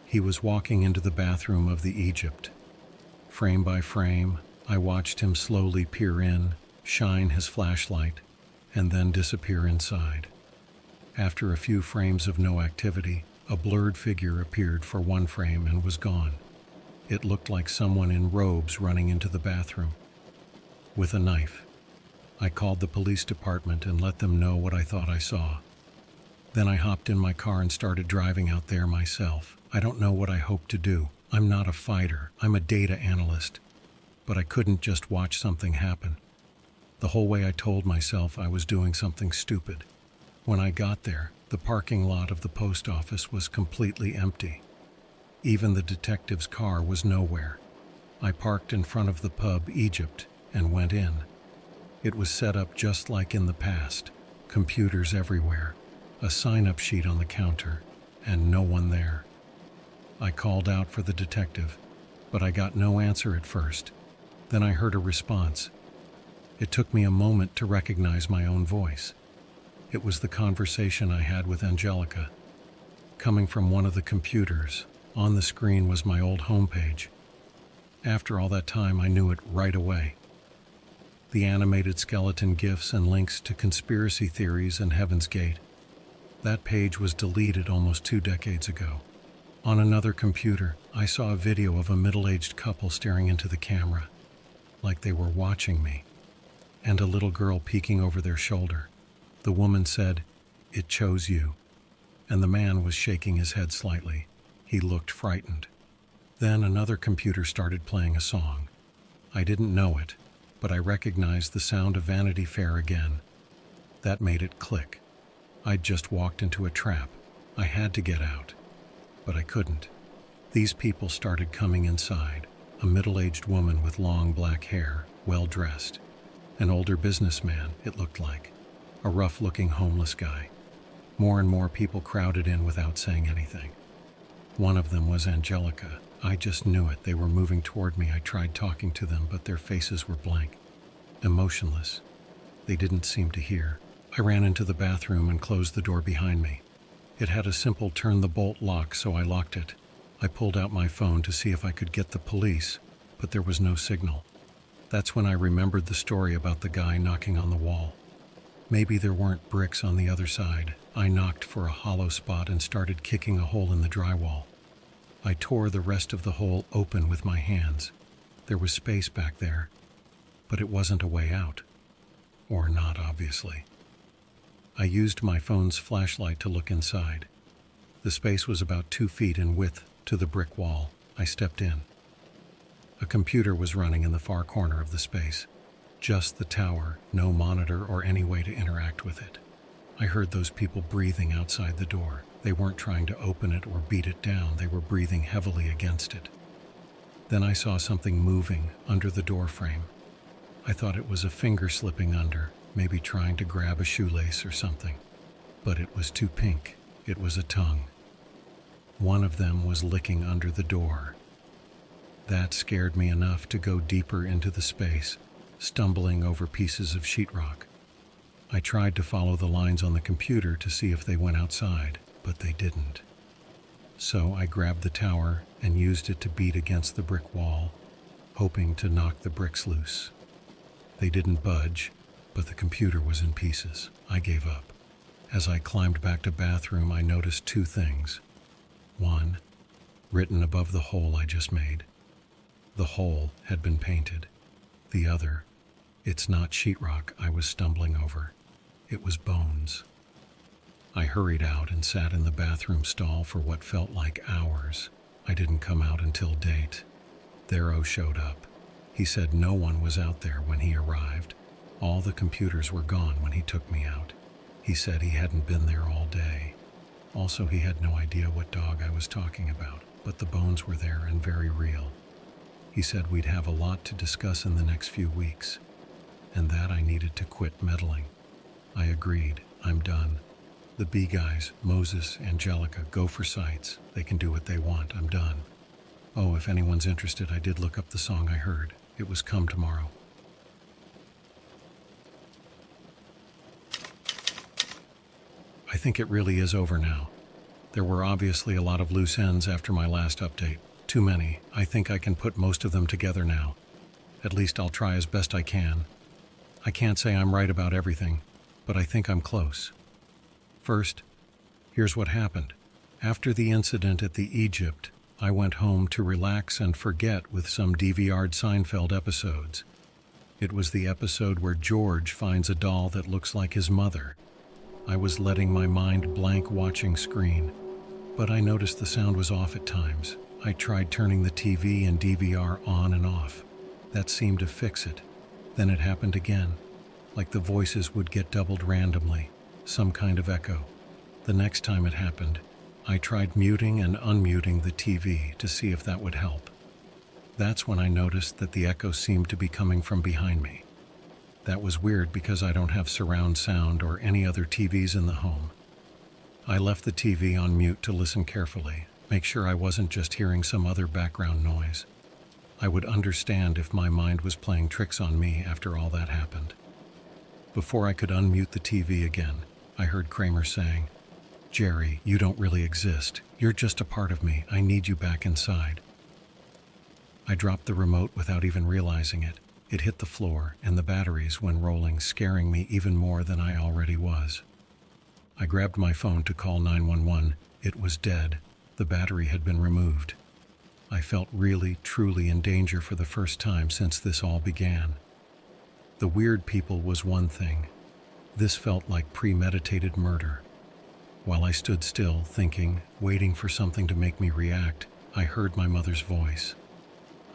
Speaker 1: He was walking into the bathroom of the Egypt. Frame by frame, I watched him slowly peer in, shine his flashlight, and then disappear inside. After a few frames of no activity, a blurred figure appeared for one frame and was gone. It looked like someone in robes running into the bathroom with a knife. I called the police department and let them know what I thought I saw. Then I hopped in my car and started driving out there myself. I don't know what I hoped to do. I'm not a fighter. I'm a data analyst. But I couldn't just watch something happen. The whole way I told myself I was doing something stupid. When I got there, the parking lot of the post office was completely empty. Even the detective's car was nowhere. I parked in front of the pub Egypt and went in. It was set up just like in the past. Computers everywhere, a sign-up sheet on the counter, and no one there. I called out for the detective, but I got no answer at first. Then I heard a response. It took me a moment to recognize my own voice. It was the conversation I had with Angelica. Coming from one of the computers, on the screen was my old homepage. After all that time, I knew it right away. The animated skeleton GIFs and links to conspiracy theories and Heaven's Gate. That page was deleted almost 2 decades ago. On another computer, I saw a video of a middle-aged couple staring into the camera, like they were watching me, and a little girl peeking over their shoulder. The woman said, "It chose you." And the man was shaking his head slightly. He looked frightened. Then another computer started playing a song. I didn't know it, but I recognized the sound of Vanity Fair again. That made it click. I'd just walked into a trap. I had to get out, but I couldn't. These people started coming inside. A middle-aged woman with long black hair, well-dressed. An older businessman, it looked like. A rough-looking homeless guy. More and more people crowded in without saying anything. One of them was Angelica. I just knew it. They were moving toward me. I tried talking to them, but their faces were blank, emotionless. They didn't seem to hear. I ran into the bathroom and closed the door behind me. It had a simple turn-the-bolt lock, so I locked it. I pulled out my phone to see if I could get the police, but there was no signal. That's when I remembered the story about the guy knocking on the wall. Maybe there weren't bricks on the other side. I knocked for a hollow spot and started kicking a hole in the drywall. I tore the rest of the hole open with my hands. There was space back there, but it wasn't a way out. Or not, obviously. I used my phone's flashlight to look inside. The space was about 2 feet in width to the brick wall. I stepped in. A computer was running in the far corner of the space. Just the tower, no monitor or any way to interact with it. I heard those people breathing outside the door. They weren't trying to open it or beat it down. They were breathing heavily against it. Then I saw something moving under the door frame. I thought it was a finger slipping under, maybe trying to grab a shoelace or something. But it was too pink. It was a tongue. One of them was licking under the door. That scared me enough to go deeper into the space, stumbling over pieces of sheetrock. I tried to follow the lines on the computer to see if they went outside, but they didn't. So I grabbed the tower and used it to beat against the brick wall, hoping to knock the bricks loose. They didn't budge, but the computer was in pieces. I gave up. As I climbed back to bathroom, I noticed 2 things. One, written above the hole I just made. The hole had been painted. The other, it's not sheetrock I was stumbling over. It was bones. I hurried out and sat in the bathroom stall for what felt like hours. I didn't come out until date. Darrow showed up. He said no one was out there when he arrived. All the computers were gone when he took me out. He said he hadn't been there all day. Also, he had no idea what dog I was talking about, but the bones were there and very real. He said we'd have a lot to discuss in the next few weeks, and that I needed to quit meddling. I agreed. I'm done. The B guys, Moses, Angelica, go for sites. They can do what they want. I'm done. Oh, if anyone's interested, I did look up the song I heard. It was Come Tomorrow. I think it really is over now. There were obviously a lot of loose ends after my last update. Too many. I think I can put most of them together now. At least I'll try as best I can. I can't say I'm right about everything, but I think I'm close. First, here's what happened. After the incident at the Egypt, I went home to relax and forget with some DVR'd Seinfeld episodes. It was the episode where George finds a doll that looks like his mother. I was letting my mind blank watching screen, but I noticed the sound was off at times. I tried turning the TV and DVR on and off. That seemed to fix it. Then it happened again, like the voices would get doubled randomly, some kind of echo. The next time it happened, I tried muting and unmuting the TV to see if that would help. That's when I noticed that the echo seemed to be coming from behind me. That was weird because I don't have surround sound or any other TVs in the home. I left the TV on mute to listen carefully, make sure I wasn't just hearing some other background noise. I would understand if my mind was playing tricks on me after all that happened. Before I could unmute the TV again, I heard Kramer saying, "Jerry, you don't really exist. You're just a part of me. I need you back inside." I dropped the remote without even realizing it. It hit the floor, and the batteries went rolling, scaring me even more than I already was. I grabbed my phone to call 911. It was dead. The battery had been removed. I felt really, truly in danger for the first time since this all began. The weird people was one thing. This felt like premeditated murder. While I stood still, thinking, waiting for something to make me react, I heard my mother's voice.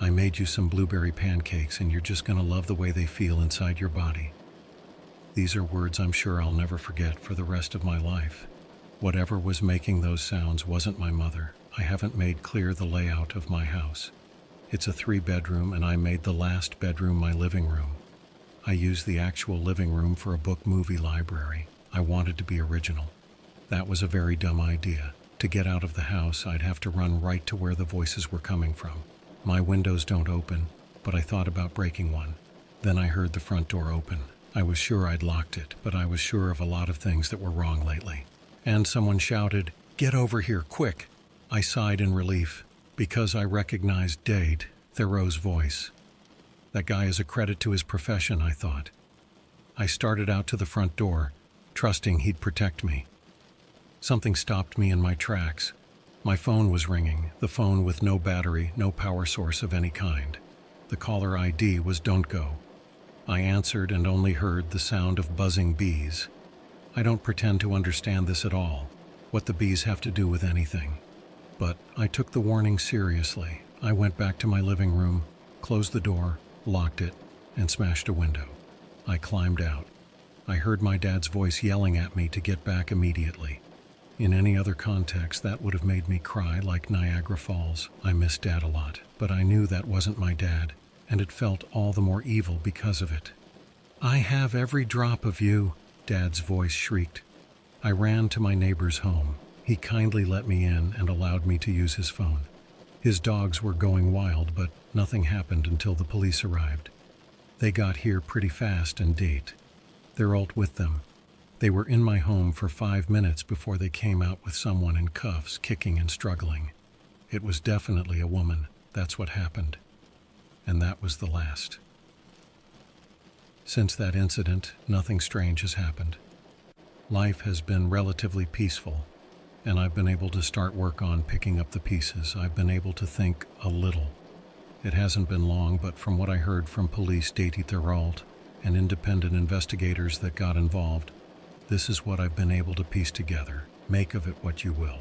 Speaker 1: "I made you some blueberry pancakes and you're just gonna love the way they feel inside your body." These are words I'm sure I'll never forget for the rest of my life. Whatever was making those sounds wasn't my mother. I haven't made clear the layout of my house. It's a 3-bedroom and I made the last bedroom my living room. I used the actual living room for a book movie library. I wanted to be original. That was a very dumb idea. To get out of the house, I'd have to run right to where the voices were coming from. My windows don't open, but I thought about breaking one. Then I heard the front door open. I was sure I'd locked it, but I was sure of a lot of things that were wrong lately. And someone shouted, "Get over here, quick!" I sighed in relief, because I recognized Dade, Thoreau's voice. That guy is a credit to his profession, I thought. I started out to the front door, trusting he'd protect me. Something stopped me in my tracks. My phone was ringing, the phone with no battery, no power source of any kind. The caller ID was "Don't Go." I answered and only heard the sound of buzzing bees. I don't pretend to understand this at all, what the bees have to do with anything. But I took the warning seriously. I went back to my living room, closed the door, locked it, and smashed a window. I climbed out. I heard my dad's voice yelling at me to get back immediately. In any other context, that would have made me cry like Niagara Falls. I miss Dad a lot, but I knew that wasn't my dad, and it felt all the more evil because of it. "I have every drop of you," Dad's voice shrieked. I ran to my neighbor's home. He kindly let me in and allowed me to use his phone. His dogs were going wild, but nothing happened until the police arrived. They got here pretty fast and they're all with them. They were in my home for 5 minutes before they came out with someone in cuffs, kicking and struggling. It was definitely a woman. That's what happened. And that was the last. Since that incident, nothing strange has happened. Life has been relatively peaceful, and I've been able to start work on picking up the pieces. I've been able to think a little. It hasn't been long, but from what I heard from police Dati Therault and independent investigators that got involved, this is what I've been able to piece together. Make of it what you will.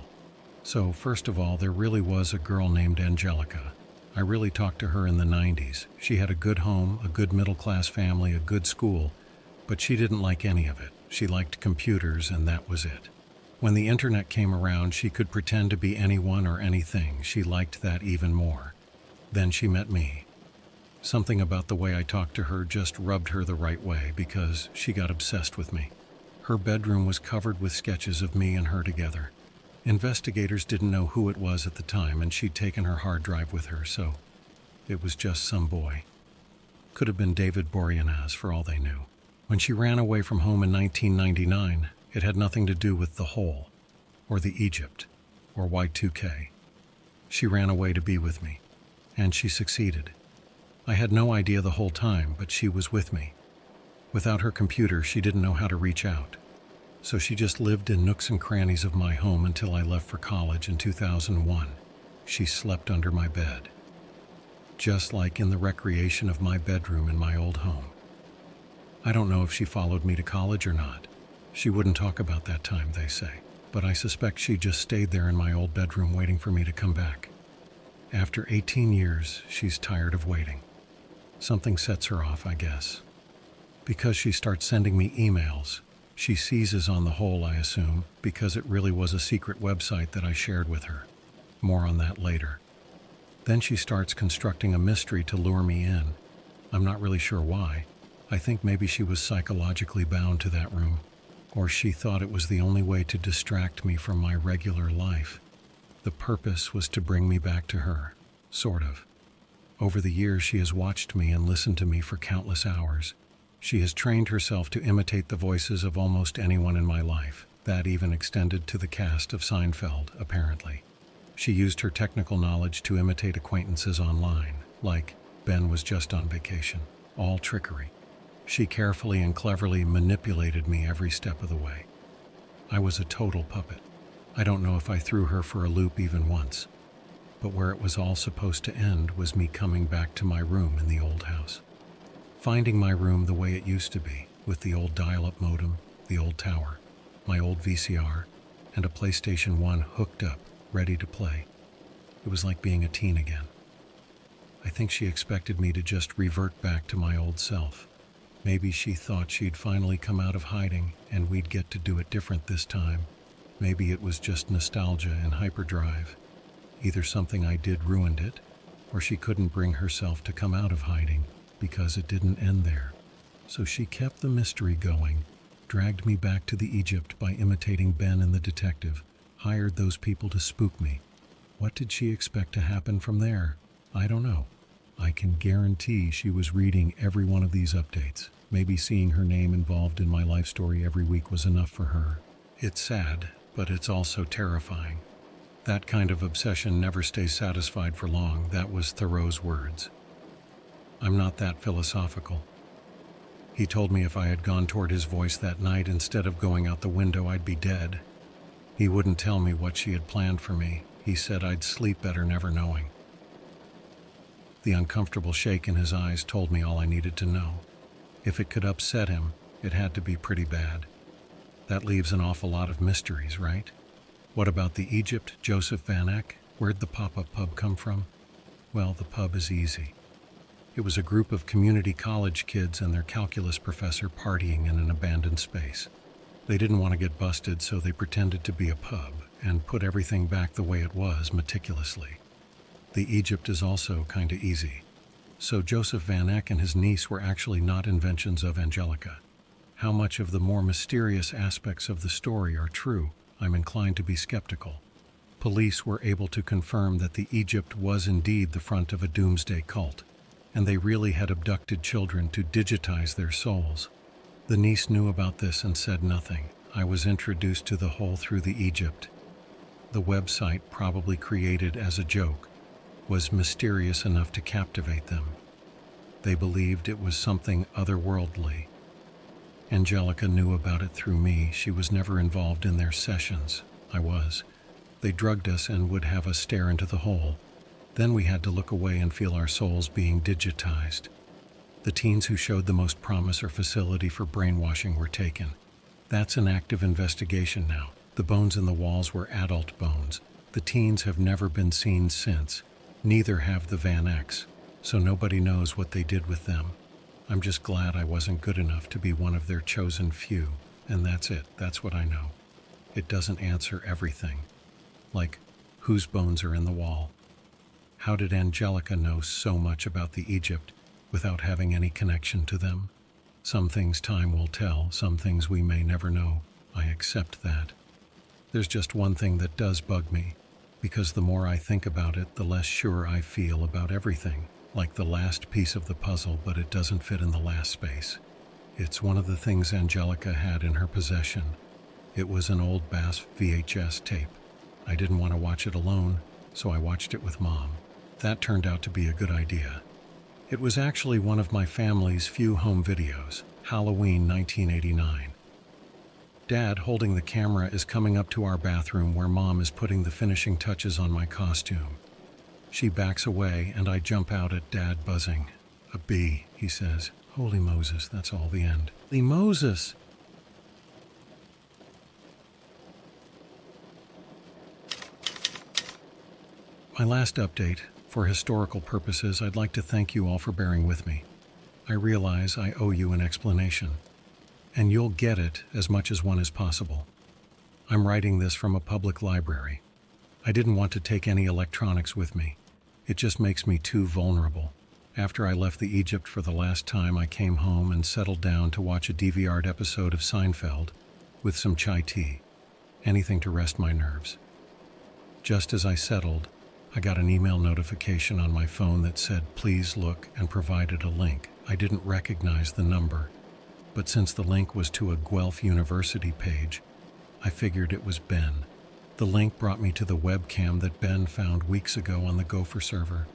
Speaker 1: So, first of all, there really was a girl named Angelica. I really talked to her in the 90s. She had a good home, a good middle-class family, a good school, but she didn't like any of it. She liked computers, and that was it. When the internet came around, she could pretend to be anyone or anything. She liked that even more. Then she met me. Something about the way I talked to her just rubbed her the right way because she got obsessed with me. Her bedroom was covered with sketches of me and her together. Investigators didn't know who it was at the time, and she'd taken her hard drive with her, so it was just some boy. Could have been David Boreanaz for all they knew. When she ran away from home in 1999, it had nothing to do with the Hole, or the Egypt, or Y2K. She ran away to be with me, and she succeeded. I had no idea the whole time, but she was with me. Without her computer, she didn't know how to reach out. So she just lived in nooks and crannies of my home until I left for college in 2001. She slept under my bed, just like in the recreation of my bedroom in my old home. I don't know if she followed me to college or not. She wouldn't talk about that time, they say, but I suspect she just stayed there in my old bedroom waiting for me to come back. After 18 years, she's tired of waiting. Something sets her off, I guess. Because she starts sending me emails. She seizes on the Hole, I assume, because it really was a secret website that I shared with her. More on that later. Then she starts constructing a mystery to lure me in. I'm not really sure why. I think maybe she was psychologically bound to that room, or she thought it was the only way to distract me from my regular life. The purpose was to bring me back to her, sort of. Over the years, she has watched me and listened to me for countless hours. She has trained herself to imitate the voices of almost anyone in my life. That even extended to the cast of Seinfeld, apparently. She used her technical knowledge to imitate acquaintances online, like Ben was just on vacation. All trickery. She carefully and cleverly manipulated me every step of the way. I was a total puppet. I don't know if I threw her for a loop even once. But where it was all supposed to end was me coming back to my room in the old house. Finding my room the way it used to be, with the old dial-up modem, the old tower, my old VCR, and a PlayStation 1 hooked up, ready to play. It was like being a teen again. I think she expected me to just revert back to my old self. Maybe she thought she'd finally come out of hiding and we'd get to do it different this time. Maybe it was just nostalgia and hyperdrive. Either something I did ruined it, or she couldn't bring herself to come out of hiding because it didn't end there. So she kept the mystery going, dragged me back to the Egypt by imitating Ben and the detective, hired those people to spook me. What did she expect to happen from there? I don't know. I can guarantee she was reading every one of these updates. Maybe seeing her name involved in my life story every week was enough for her. It's sad, but it's also terrifying. That kind of obsession never stays satisfied for long. That was Thoreau's words. I'm not that philosophical. He told me if I had gone toward his voice that night instead of going out the window, I'd be dead. He wouldn't tell me what she had planned for me. He said I'd sleep better never knowing. The uncomfortable shake in his eyes told me all I needed to know. If it could upset him, it had to be pretty bad. That leaves an awful lot of mysteries, right? What about the Egypt, Joseph Van Eck? Where'd the pop-up pub come from? Well, the pub is easy. It was a group of community college kids and their calculus professor partying in an abandoned space. They didn't want to get busted, so they pretended to be a pub and put everything back the way it was meticulously. The Egypt is also kinda easy. So Joseph Van Eck and his niece were actually not inventions of Angelica. How much of the more mysterious aspects of the story are true, I'm inclined to be skeptical. Police were able to confirm that the Egypt was indeed the front of a doomsday cult, and they really had abducted children to digitize their souls. The niece knew about this and said nothing. I was introduced to the whole through the Egypt. The website, probably created as a joke, was mysterious enough to captivate them. They believed it was something otherworldly. Angelica knew about it through me. She was never involved in their sessions. I was. They drugged us and would have us stare into the hole. Then we had to look away and feel our souls being digitized. The teens who showed the most promise or facility for brainwashing were taken. That's an active investigation now. The bones in the walls were adult bones. The teens have never been seen since. Neither have the Van Ecks, so nobody knows what they did with them. I'm just glad I wasn't good enough to be one of their chosen few, and that's it. That's what I know. It doesn't answer everything. Like, whose bones are in the wall? How did Angelica know so much about the Egypt without having any connection to them? Some things time will tell, some things we may never know. I accept that. There's just one thing that does bug me, because the more I think about it, the less sure I feel about everything. Like the last piece of the puzzle, but it doesn't fit in the last space. It's one of the things Angelica had in her possession. It was an old Bass VHS tape. I didn't want to watch it alone, so I watched it with Mom. That turned out to be a good idea. It was actually one of my family's few home videos, Halloween 1989. Dad, holding the camera, is coming up to our bathroom where Mom is putting the finishing touches on my costume. She backs away, and I jump out at Dad, buzzing. "A bee," he says. Holy Moses, that's all the end. Holy Moses! My last update. For historical purposes, I'd like to thank you all for bearing with me. I realize I owe you an explanation, and you'll get it as much as one is possible. I'm writing this from a public library. I didn't want to take any electronics with me. It just makes me too vulnerable. After I left the Egypt for the last time, I came home and settled down to watch a DVR'd episode of Seinfeld with some chai tea. Anything to rest my nerves. Just as I settled, I got an email notification on my phone that said, "Please look," and provided a link. I didn't recognize the number, but since the link was to a Guelph University page, I figured it was Ben. The link brought me to the webcam that Ben found weeks ago on the Gopher server.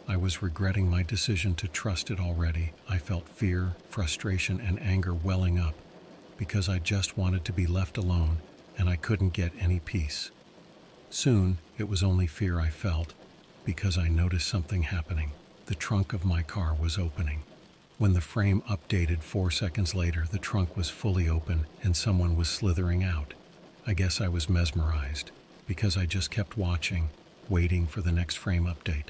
Speaker 1: I was regretting my decision to trust it already. I felt fear, frustration, and anger welling up because I just wanted to be left alone and I couldn't get any peace. Soon, it was only fear I felt because I noticed something happening. The trunk of my car was opening. When the frame updated 4 seconds later, the trunk was fully open and someone was slithering out. I guess I was mesmerized, because I just kept watching, waiting for the next frame update.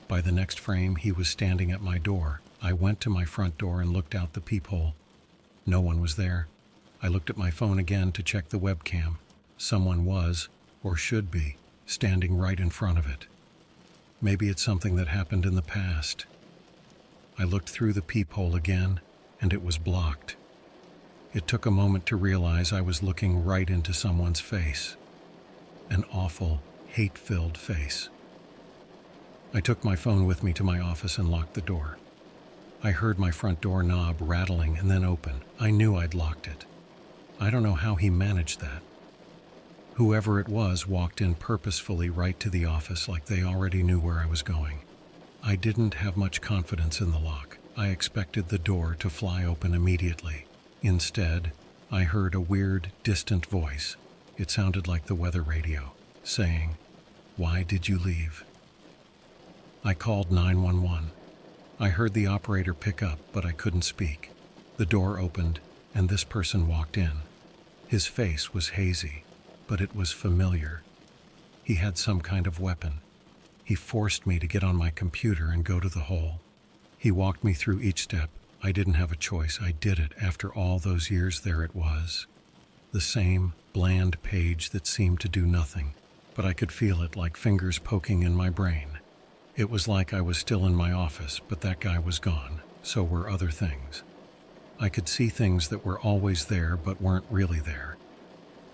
Speaker 1: By the next frame, he was standing at my door. I went to my front door and looked out the peephole. No one was there. I looked at my phone again to check the webcam. Someone was, or should be, standing right in front of it. Maybe it's something that happened in the past. I looked through the peephole again, and it was blocked. It took a moment to realize I was looking right into someone's face. An awful, hate-filled face. I took my phone with me to my office and locked the door. I heard my front door knob rattling and then open. I knew I'd locked it. I don't know how he managed that. Whoever it was walked in purposefully right to the office like they already knew where I was going. I didn't have much confidence in the lock. I expected the door to fly open immediately. Instead, I heard a weird, distant voice. It sounded like the weather radio, saying, "Why did you leave?" I called 911. I heard the operator pick up, but I couldn't speak. The door opened, and this person walked in. His face was hazy, but it was familiar. He had some kind of weapon. He forced me to get on my computer and go to the hole. He walked me through each step. I didn't have a choice. I did it. After all those years, there it was. The same bland page that seemed to do nothing, but I could feel it like fingers poking in my brain. It was like I was still in my office, but that guy was gone. So were other things. I could see things that were always there but weren't really there.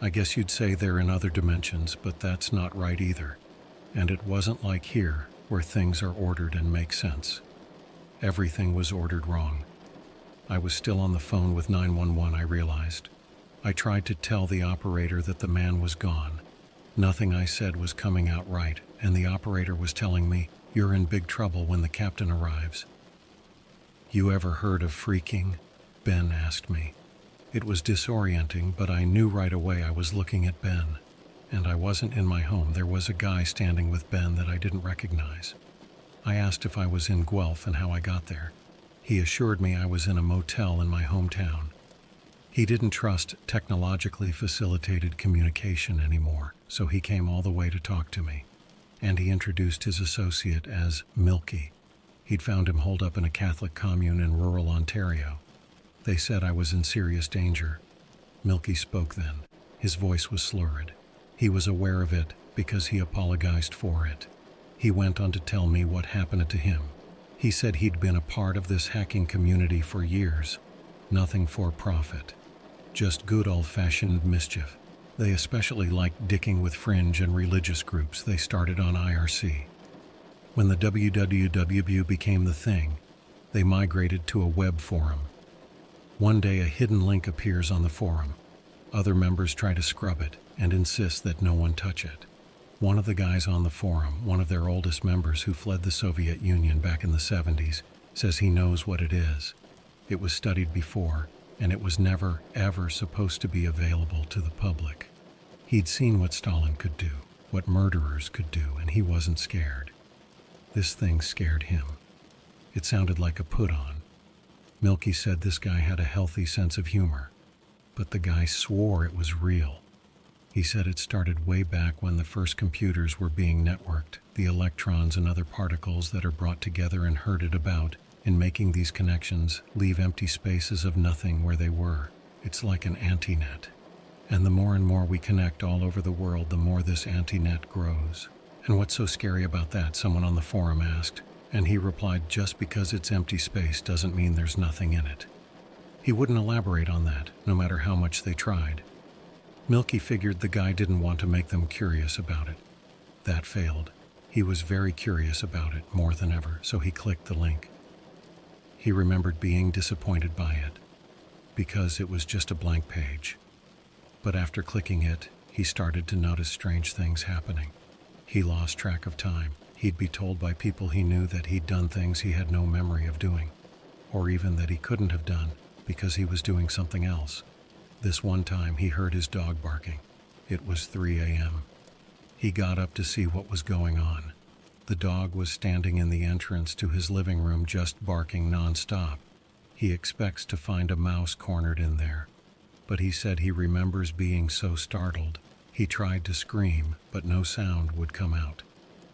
Speaker 1: I guess you'd say they're in other dimensions, but that's not right either. And it wasn't like here, where things are ordered and make sense. Everything was ordered wrong. I was still on the phone with 911, I realized. I tried to tell the operator that the man was gone. Nothing I said was coming out right, and the operator was telling me, "You're in big trouble when the captain arrives." "You ever heard of freaking?" Ben asked me. It was disorienting, but I knew right away I was looking at Ben. And I wasn't in my home. There was a guy standing with Ben that I didn't recognize. I asked if I was in Guelph and how I got there. He assured me I was in a motel in my hometown. He didn't trust technologically facilitated communication anymore, so he came all the way to talk to me. And he introduced his associate as Milky. He'd found him holed up in a Catholic commune in rural Ontario. They said I was in serious danger. Milky spoke then. His voice was slurred. He was aware of it because he apologized for it. He went on to tell me what happened to him. He said he'd been a part of this hacking community for years. Nothing for profit. Just good old-fashioned mischief. They especially liked dicking with fringe and religious groups they started on IRC. When the www became the thing, they migrated to a web forum. One day a hidden link appears on the forum. Other members try to scrub it and insist that no one touch it. One of the guys on the forum, one of their oldest members who fled the Soviet Union back in the 70s, says he knows what it is. It was studied before, and it was never, ever supposed to be available to the public. He'd seen what Stalin could do, what murderers could do, and he wasn't scared. This thing scared him. It sounded like a put-on. Milky said this guy had a healthy sense of humor, but the guy swore it was real. He said it started way back when the first computers were being networked, the electrons and other particles that are brought together and herded about, in making these connections, leave empty spaces of nothing where they were. It's like an anti-net. And the more and more we connect all over the world, the more this anti-net grows. And what's so scary about that? Someone on the forum asked. And he replied, just because it's empty space doesn't mean there's nothing in it. He wouldn't elaborate on that, no matter how much they tried. Milky figured the guy didn't want to make them curious about it. That failed. He was very curious about it, more than ever, so he clicked the link. He remembered being disappointed by it, because it was just a blank page. But after clicking it, he started to notice strange things happening. He lost track of time. He'd be told by people he knew that he'd done things he had no memory of doing, or even that he couldn't have done because he was doing something else. This one time he heard his dog barking. It was 3 a.m. He got up to see what was going on. The dog was standing in the entrance to his living room just barking nonstop. He expects to find a mouse cornered in there, but he said he remembers being so startled. He tried to scream, but no sound would come out.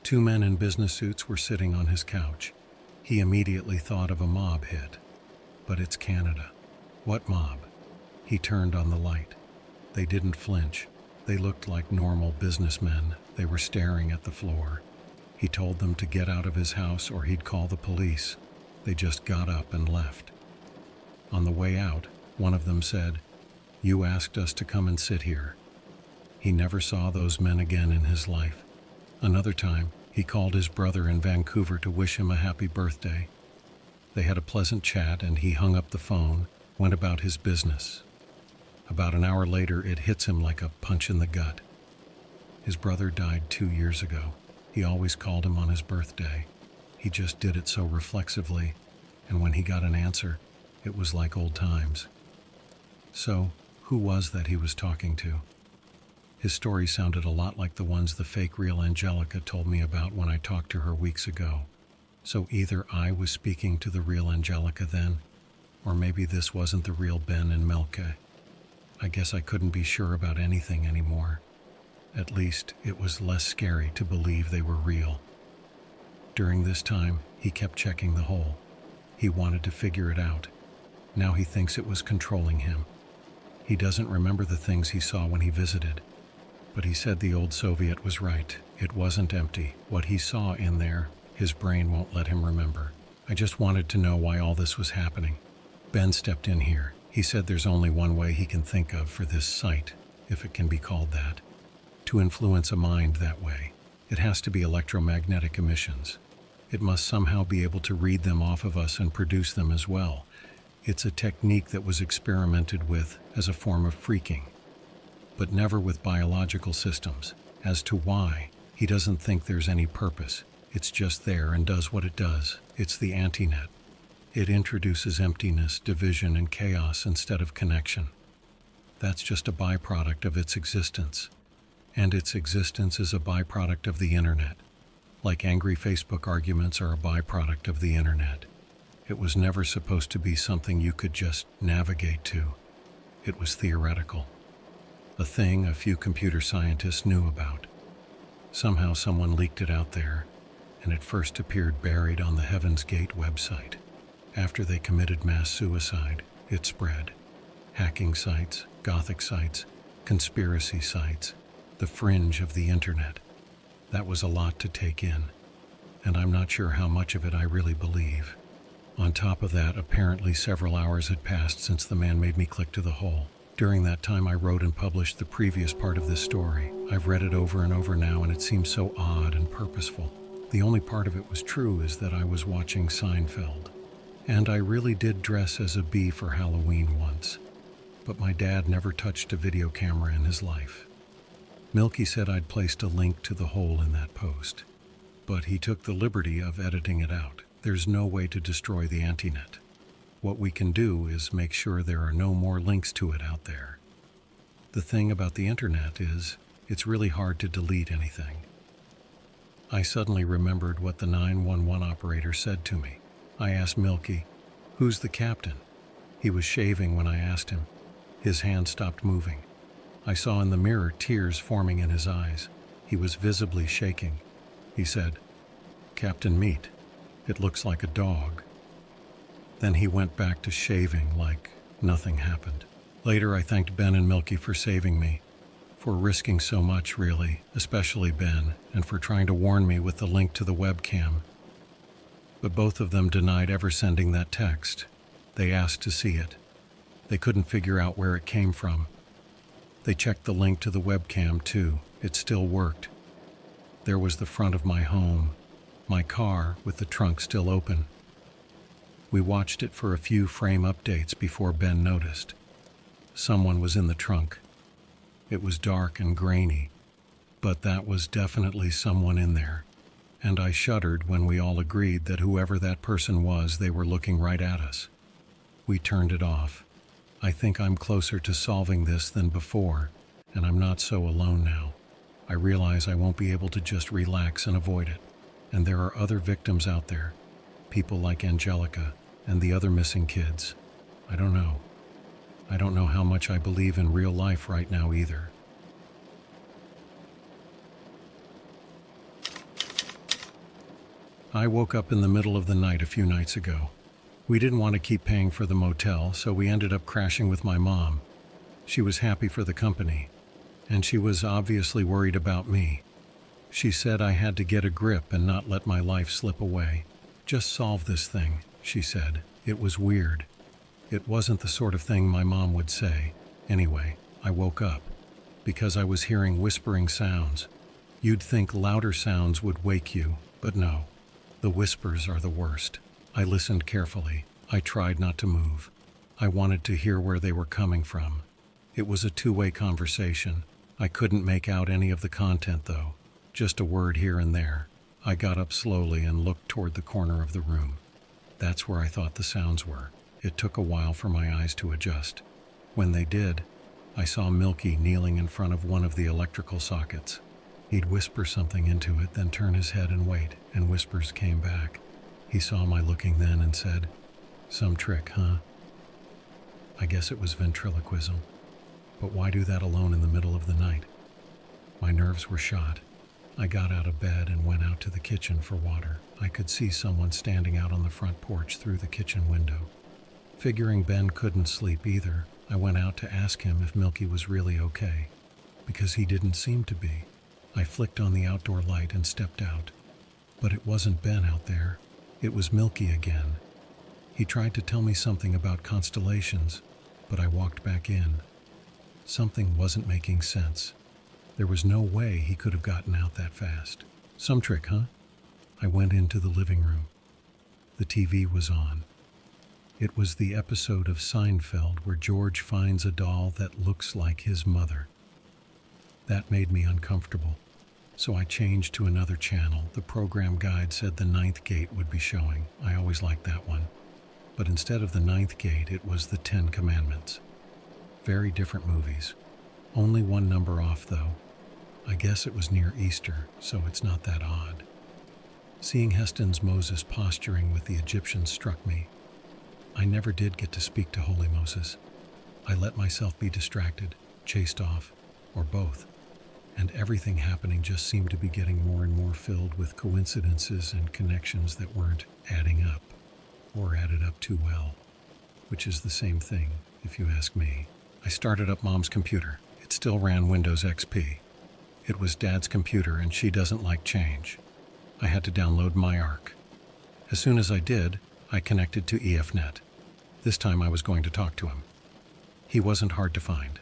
Speaker 1: Two men in business suits were sitting on his couch. He immediately thought of a mob hit. But it's Canada. What mob? He turned on the light. They didn't flinch. They looked like normal businessmen. They were staring at the floor. He told them to get out of his house or he'd call the police. They just got up and left. On the way out, one of them said, "You asked us to come and sit here." He never saw those men again in his life. Another time, he called his brother in Vancouver to wish him a happy birthday. They had a pleasant chat and he hung up the phone, went about his business. About an hour later, it hits him like a punch in the gut. His brother died 2 years ago. He always called him on his birthday. He just did it so reflexively, and when he got an answer, it was like old times. So, who was that he was talking to? His story sounded a lot like the ones the fake real Angelica told me about when I talked to her weeks ago. So either I was speaking to the real Angelica then, or maybe this wasn't the real Ben and Melke. I guess I couldn't be sure about anything anymore. At least, it was less scary to believe they were real. During this time, he kept checking the hole. He wanted to figure it out. Now he thinks it was controlling him. He doesn't remember the things he saw when he visited. But he said the old Soviet was right. It wasn't empty. What he saw in there, his brain won't let him remember. I just wanted to know why all this was happening. Ben stepped in here. He said there's only one way he can think of for this site, if it can be called that. To influence a mind that way, it has to be electromagnetic emissions. It must somehow be able to read them off of us and produce them as well. It's a technique that was experimented with as a form of freaking, but never with biological systems. As to why, he doesn't think there's any purpose. It's just there and does what it does. It's the antinet. It introduces emptiness, division, and chaos instead of connection. That's just a byproduct of its existence. And its existence is a byproduct of the internet. Like angry Facebook arguments are a byproduct of the internet. It was never supposed to be something you could just navigate to. It was theoretical. A thing a few computer scientists knew about. Somehow someone leaked it out there, and it first appeared buried on the Heaven's Gate website. After they committed mass suicide, it spread. Hacking sites, gothic sites, conspiracy sites, the fringe of the internet. That was a lot to take in, and I'm not sure how much of it I really believe. On top of that, apparently several hours had passed since the man made me click to the hole. During that time, I wrote and published the previous part of this story. I've read it over and over now, and it seems so odd and purposeful. The only part of it was true is that I was watching Seinfeld. And I really did dress as a bee for Halloween once. But my dad never touched a video camera in his life. Milky said I'd placed a link to the hole in that post. But he took the liberty of editing it out. There's no way to destroy the antinet. What we can do is make sure there are no more links to it out there. The thing about the internet is, it's really hard to delete anything. I suddenly remembered what the 911 operator said to me. I asked Milky, "Who's the captain?" He was shaving when I asked him. His hand stopped moving. I saw in the mirror tears forming in his eyes. He was visibly shaking. He said, "Captain Meat. It looks like a dog." Then he went back to shaving like nothing happened. Later, I thanked Ben and Milky for saving me, for risking so much, really, especially Ben, and for trying to warn me with the link to the webcam. But both of them denied ever sending that text. They asked to see it. They couldn't figure out where it came from. They checked the link to the webcam, too. It still worked. There was the front of my home, my car with the trunk still open. We watched it for a few frame updates before Ben noticed. Someone was in the trunk. It was dark and grainy, but that was definitely someone in there. And I shuddered when we all agreed that whoever that person was, they were looking right at us. We turned it off. I think I'm closer to solving this than before, and I'm not so alone now. I realize I won't be able to just relax and avoid it. And there are other victims out there, people like Angelica, and the other missing kids. I don't know. I don't know how much I believe in real life right now either. I woke up in the middle of the night a few nights ago. We didn't want to keep paying for the motel, so we ended up crashing with my mom. She was happy for the company, and she was obviously worried about me. She said I had to get a grip and not let my life slip away. Just solve this thing, she said. It was weird. It wasn't the sort of thing my mom would say. Anyway, I woke up because I was hearing whispering sounds. You'd think louder sounds would wake you, but no. The whispers are the worst. I listened carefully. I tried not to move. I wanted to hear where they were coming from. It was a two-way conversation. I couldn't make out any of the content, though. Just a word here and there. I got up slowly and looked toward the corner of the room. That's where I thought the sounds were. It took a while for my eyes to adjust. When they did, I saw Milky kneeling in front of one of the electrical sockets. He'd whisper something into it, then turn his head and wait, and whispers came back. He saw my looking then and said, "Some trick, huh?" I guess it was ventriloquism. But why do that alone in the middle of the night? My nerves were shot. I got out of bed and went out to the kitchen for water. I could see someone standing out on the front porch through the kitchen window. Figuring Ben couldn't sleep either, I went out to ask him if Milky was really okay, because he didn't seem to be. I flicked on the outdoor light and stepped out. But it wasn't Ben out there. It was Milky again. He tried to tell me something about constellations, but I walked back in. Something wasn't making sense. There was no way he could have gotten out that fast. Some trick, huh? I went into the living room. The TV was on. It was the episode of Seinfeld where George finds a doll that looks like his mother. That made me uncomfortable, so I changed to another channel. The program guide said the ninth gate would be showing. I always liked that one. But instead of the ninth gate, it was the 10 Commandments. Very different movies. Only one number off, though. I guess it was near Easter, so it's not that odd. Seeing Heston's Moses posturing with the Egyptians struck me. I never did get to speak to Holy Moses. I let myself be distracted, chased off, or both. And everything happening just seemed to be getting more and more filled with coincidences and connections that weren't adding up, or added up too well, which is the same thing, if you ask me. I started up Mom's computer. It still ran Windows XP. It was Dad's computer, and she doesn't like change. I had to download MyArc. As soon as I did, I connected to EFNet. This time I was going to talk to him. He wasn't hard to find.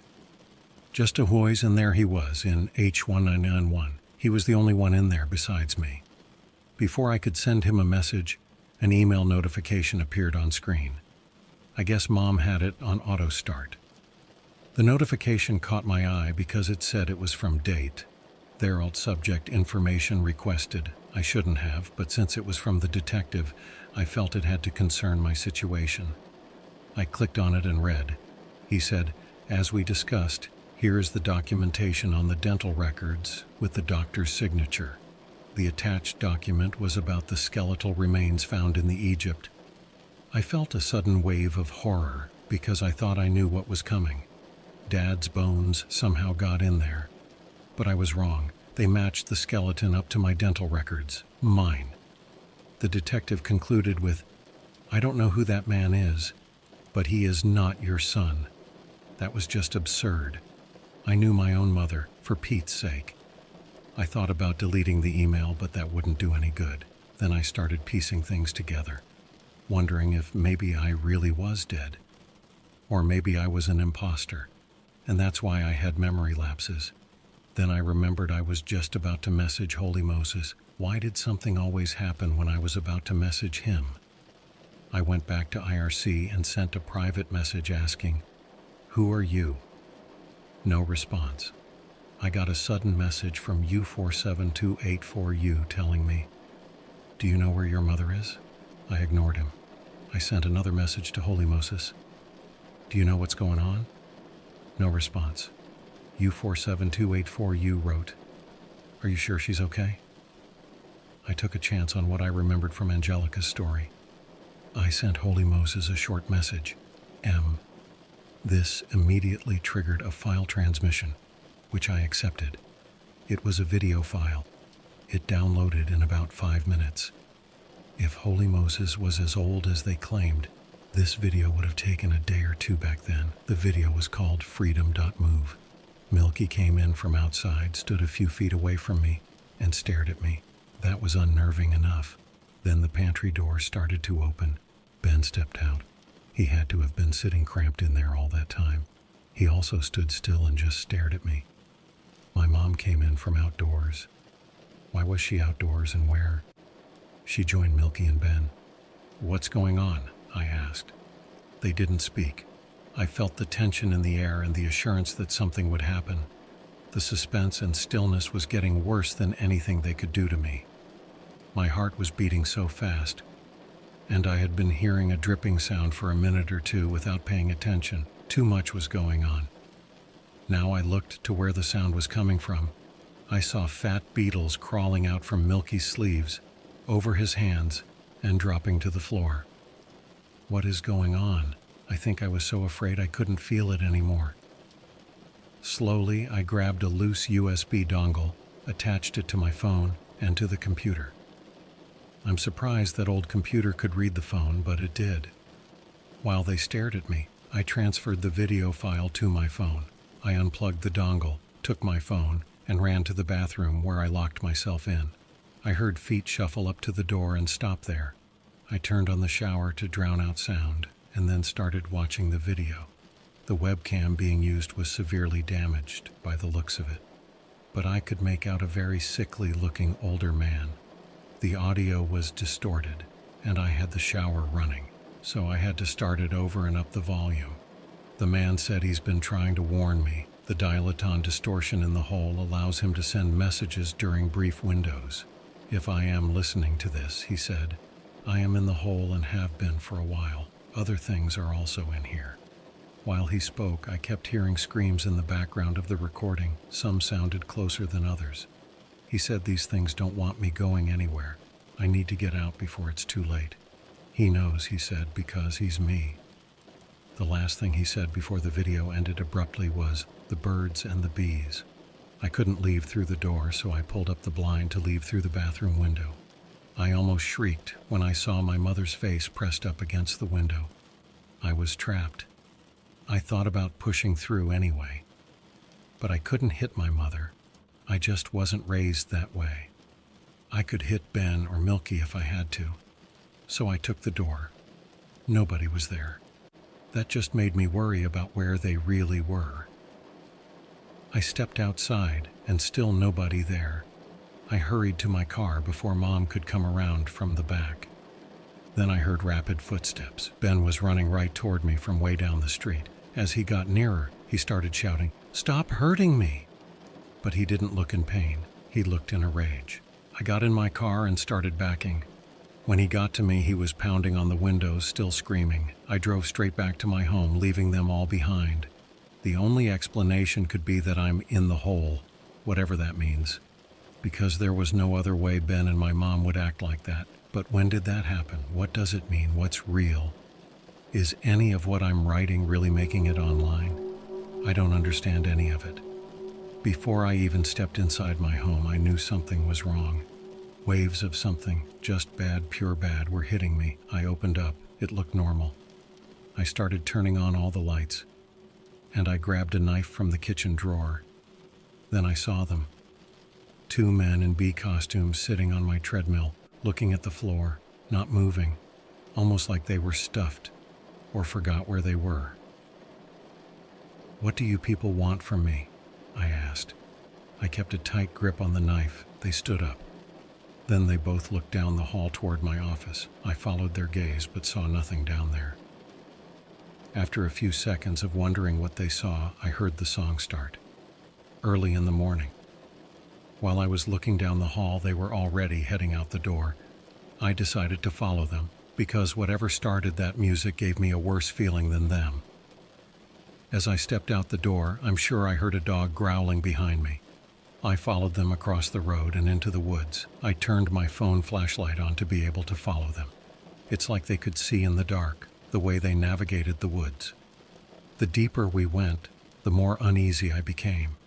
Speaker 1: Just a whois, and there he was, in H1991. He was the only one in there besides me. Before I could send him a message, an email notification appeared on screen. I guess Mom had it on auto start. The notification caught my eye because it said it was from Date. Their alt subject information requested. I shouldn't have, but since it was from the detective, I felt it had to concern my situation. I clicked on it and read. He said, "As we discussed, here is the documentation on the dental records with the doctor's signature." The attached document was about the skeletal remains found in the Egypt. I felt a sudden wave of horror because I thought I knew what was coming. Dad's bones somehow got in there. But I was wrong. They matched the skeleton up to my dental records. Mine. The detective concluded with, "I don't know who that man is, but he is not your son." That was just absurd. I knew my own mother, for Pete's sake. I thought about deleting the email, but that wouldn't do any good. Then I started piecing things together, wondering if maybe I really was dead. Or maybe I was an imposter, and that's why I had memory lapses. Then I remembered I was just about to message Holy Moses. Why did something always happen when I was about to message him? I went back to IRC and sent a private message asking, "Who are you?" No response. I got a sudden message from U47284U telling me, "Do you know where your mother is?" I ignored him. I sent another message to Holy Moses. "Do you know what's going on?" No response. U47284U wrote, "Are you sure she's okay?" I took a chance on what I remembered from Angelica's story. I sent Holy Moses a short message. M. This immediately triggered a file transmission, which I accepted. It was a video file. It downloaded in about 5 minutes. If Holy Moses was as old as they claimed, this video would have taken a day or two back then. The video was called Freedom.move. Milky came in from outside, stood a few feet away from me, and stared at me. That was unnerving enough. Then the pantry door started to open. Ben stepped out. He had to have been sitting cramped in there all that time. He also stood still and just stared at me. My mom came in from outdoors. Why was she outdoors and where? She joined Milky and Ben. "What's going on?" I asked. They didn't speak. I felt the tension in the air and the assurance that something would happen. The suspense and stillness was getting worse than anything they could do to me. My heart was beating so fast, and I had been hearing a dripping sound for a minute or two without paying attention. Too much was going on. Now I looked to where the sound was coming from. I saw fat beetles crawling out from Milky's sleeves, over his hands, and dropping to the floor. What is going on? I think I was so afraid I couldn't feel it anymore. Slowly, I grabbed a loose USB dongle, attached it to my phone and to the computer. I'm surprised that old computer could read the phone, but it did. While they stared at me, I transferred the video file to my phone. I unplugged the dongle, took my phone, and ran to the bathroom where I locked myself in. I heard feet shuffle up to the door and stop there. I turned on the shower to drown out sound, and then started watching the video. The webcam being used was severely damaged by the looks of it, but I could make out a very sickly-looking older man. The audio was distorted, and I had the shower running, so I had to start it over and up the volume. The man said he's been trying to warn me. The dilaton distortion in the hole allows him to send messages during brief windows. If I am listening to this, he said, I am in the hole and have been for a while. Other things are also in here. While he spoke, I kept hearing screams in the background of the recording. Some sounded closer than others. He said these things don't want me going anywhere. I need to get out before it's too late. He knows, he said, because he's me. The last thing he said before the video ended abruptly was, the birds and the bees. I couldn't leave through the door, so I pulled up the blind to leave through the bathroom window. I almost shrieked when I saw my mother's face pressed up against the window. I was trapped. I thought about pushing through anyway, but I couldn't hit my mother. I just wasn't raised that way. I could hit Ben or Milky if I had to, so I took the door. Nobody was there. That just made me worry about where they really were. I stepped outside, and still nobody there. I hurried to my car before Mom could come around from the back. Then I heard rapid footsteps. Ben was running right toward me from way down the street. As he got nearer, he started shouting, "Stop hurting me!" But he didn't look in pain. He looked in a rage. I got in my car and started backing. When he got to me, he was pounding on the windows, still screaming. I drove straight back to my home, leaving them all behind. The only explanation could be that I'm in the hole, whatever that means, because there was no other way Ben and my mom would act like that. But when did that happen? What does it mean? What's real? Is any of what I'm writing really making it online? I don't understand any of it. Before I even stepped inside my home, I knew something was wrong. Waves of something, just bad, pure bad, were hitting me. I opened up. It looked normal. I started turning on all the lights, and I grabbed a knife from the kitchen drawer. Then I saw them. 2 men in bee costumes sitting on my treadmill, looking at the floor, not moving, almost like they were stuffed or forgot where they were. "What do you people want from me?" I asked. I kept a tight grip on the knife. They stood up. Then they both looked down the hall toward my office. I followed their gaze but saw nothing down there. After a few seconds of wondering what they saw, I heard the song start. Early in the morning. While I was looking down the hall, they were already heading out the door. I decided to follow them, because whatever started that music gave me a worse feeling than them. As I stepped out the door, I'm sure I heard a dog growling behind me. I followed them across the road and into the woods. I turned my phone flashlight on to be able to follow them. It's like they could see in the dark, the way they navigated the woods. The deeper we went, the more uneasy I became.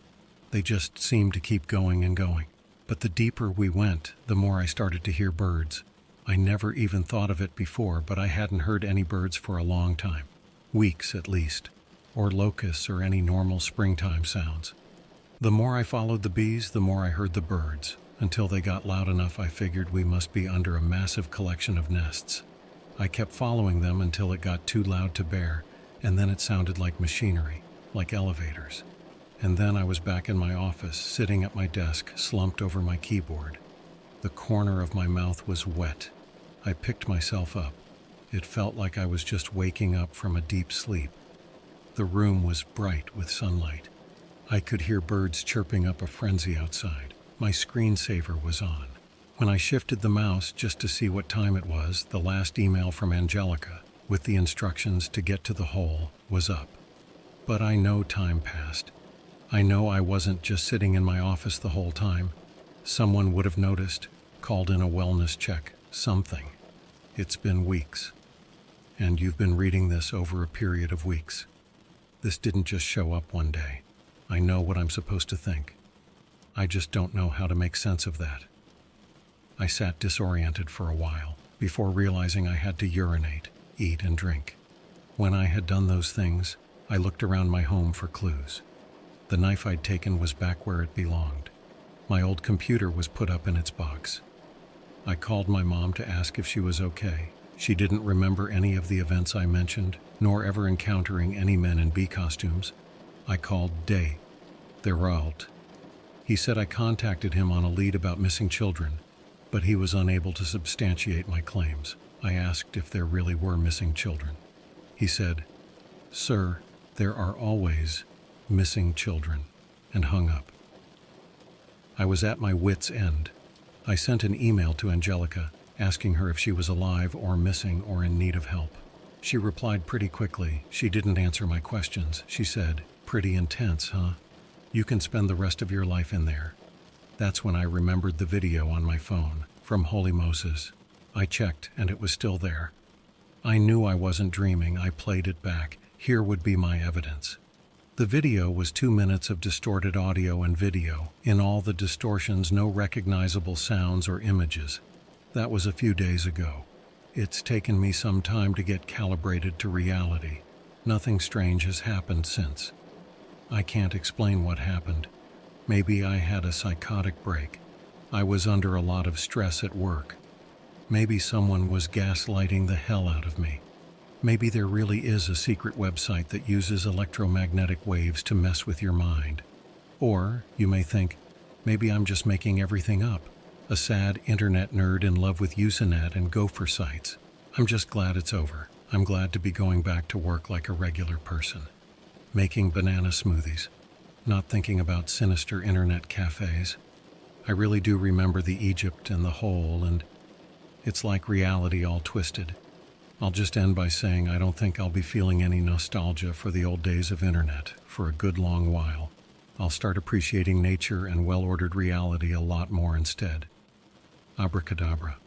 Speaker 1: They just seemed to keep going and going. But the deeper we went, the more I started to hear birds. I never even thought of it before, but I hadn't heard any birds for a long time. Weeks at least. Or locusts or any normal springtime sounds. The more I followed the bees, the more I heard the birds. Until they got loud enough, I figured we must be under a massive collection of nests. I kept following them until it got too loud to bear, and then it sounded like machinery, like elevators. And then I was back in my office, sitting at my desk, slumped over my keyboard. The corner of my mouth was wet. I picked myself up. It felt like I was just waking up from a deep sleep. The room was bright with sunlight. I could hear birds chirping up a frenzy outside. My screensaver was on. When I shifted the mouse just to see what time it was, the last email from Angelica, with the instructions to get to the hole, was up. But I know time passed. I know I wasn't just sitting in my office the whole time. Someone would have noticed, called in a wellness check, something. It's been weeks. And you've been reading this over a period of weeks. This didn't just show up one day. I know what I'm supposed to think. I just don't know how to make sense of that. I sat disoriented for a while, before realizing I had to urinate, eat, and drink. When I had done those things, I looked around my home for clues. The knife I'd taken was back where it belonged. My old computer was put up in its box. I called my mom to ask if she was okay. She didn't remember any of the events I mentioned, nor ever encountering any men in bee costumes. I called Day, their Rault. He said I contacted him on a lead about missing children, but he was unable to substantiate my claims. I asked if there really were missing children. He said, "Sir, there are always missing children," and hung up. I was at my wit's end. I sent an email to Angelica, asking her if she was alive or missing or in need of help. She replied pretty quickly. She didn't answer my questions. She said, "Pretty intense, huh? You can spend the rest of your life in there." That's when I remembered the video on my phone, from Holy Moses. I checked, and it was still there. I knew I wasn't dreaming. I played it back. Here would be my evidence. The video was 2 minutes of distorted audio and video. In all the distortions, no recognizable sounds or images. That was a few days ago. It's taken me some time to get calibrated to reality. Nothing strange has happened since. I can't explain what happened. Maybe I had a psychotic break. I was under a lot of stress at work. Maybe someone was gaslighting the hell out of me. Maybe there really is a secret website that uses electromagnetic waves to mess with your mind. Or, you may think, maybe I'm just making everything up. A sad internet nerd in love with Usenet and gopher sites. I'm just glad it's over. I'm glad to be going back to work like a regular person. Making banana smoothies. Not thinking about sinister internet cafes. I really do remember the Egypt and the hole, and it's like reality all twisted. I'll just end by saying I don't think I'll be feeling any nostalgia for the old days of internet for a good long while. I'll start appreciating nature and well-ordered reality a lot more instead. Abracadabra.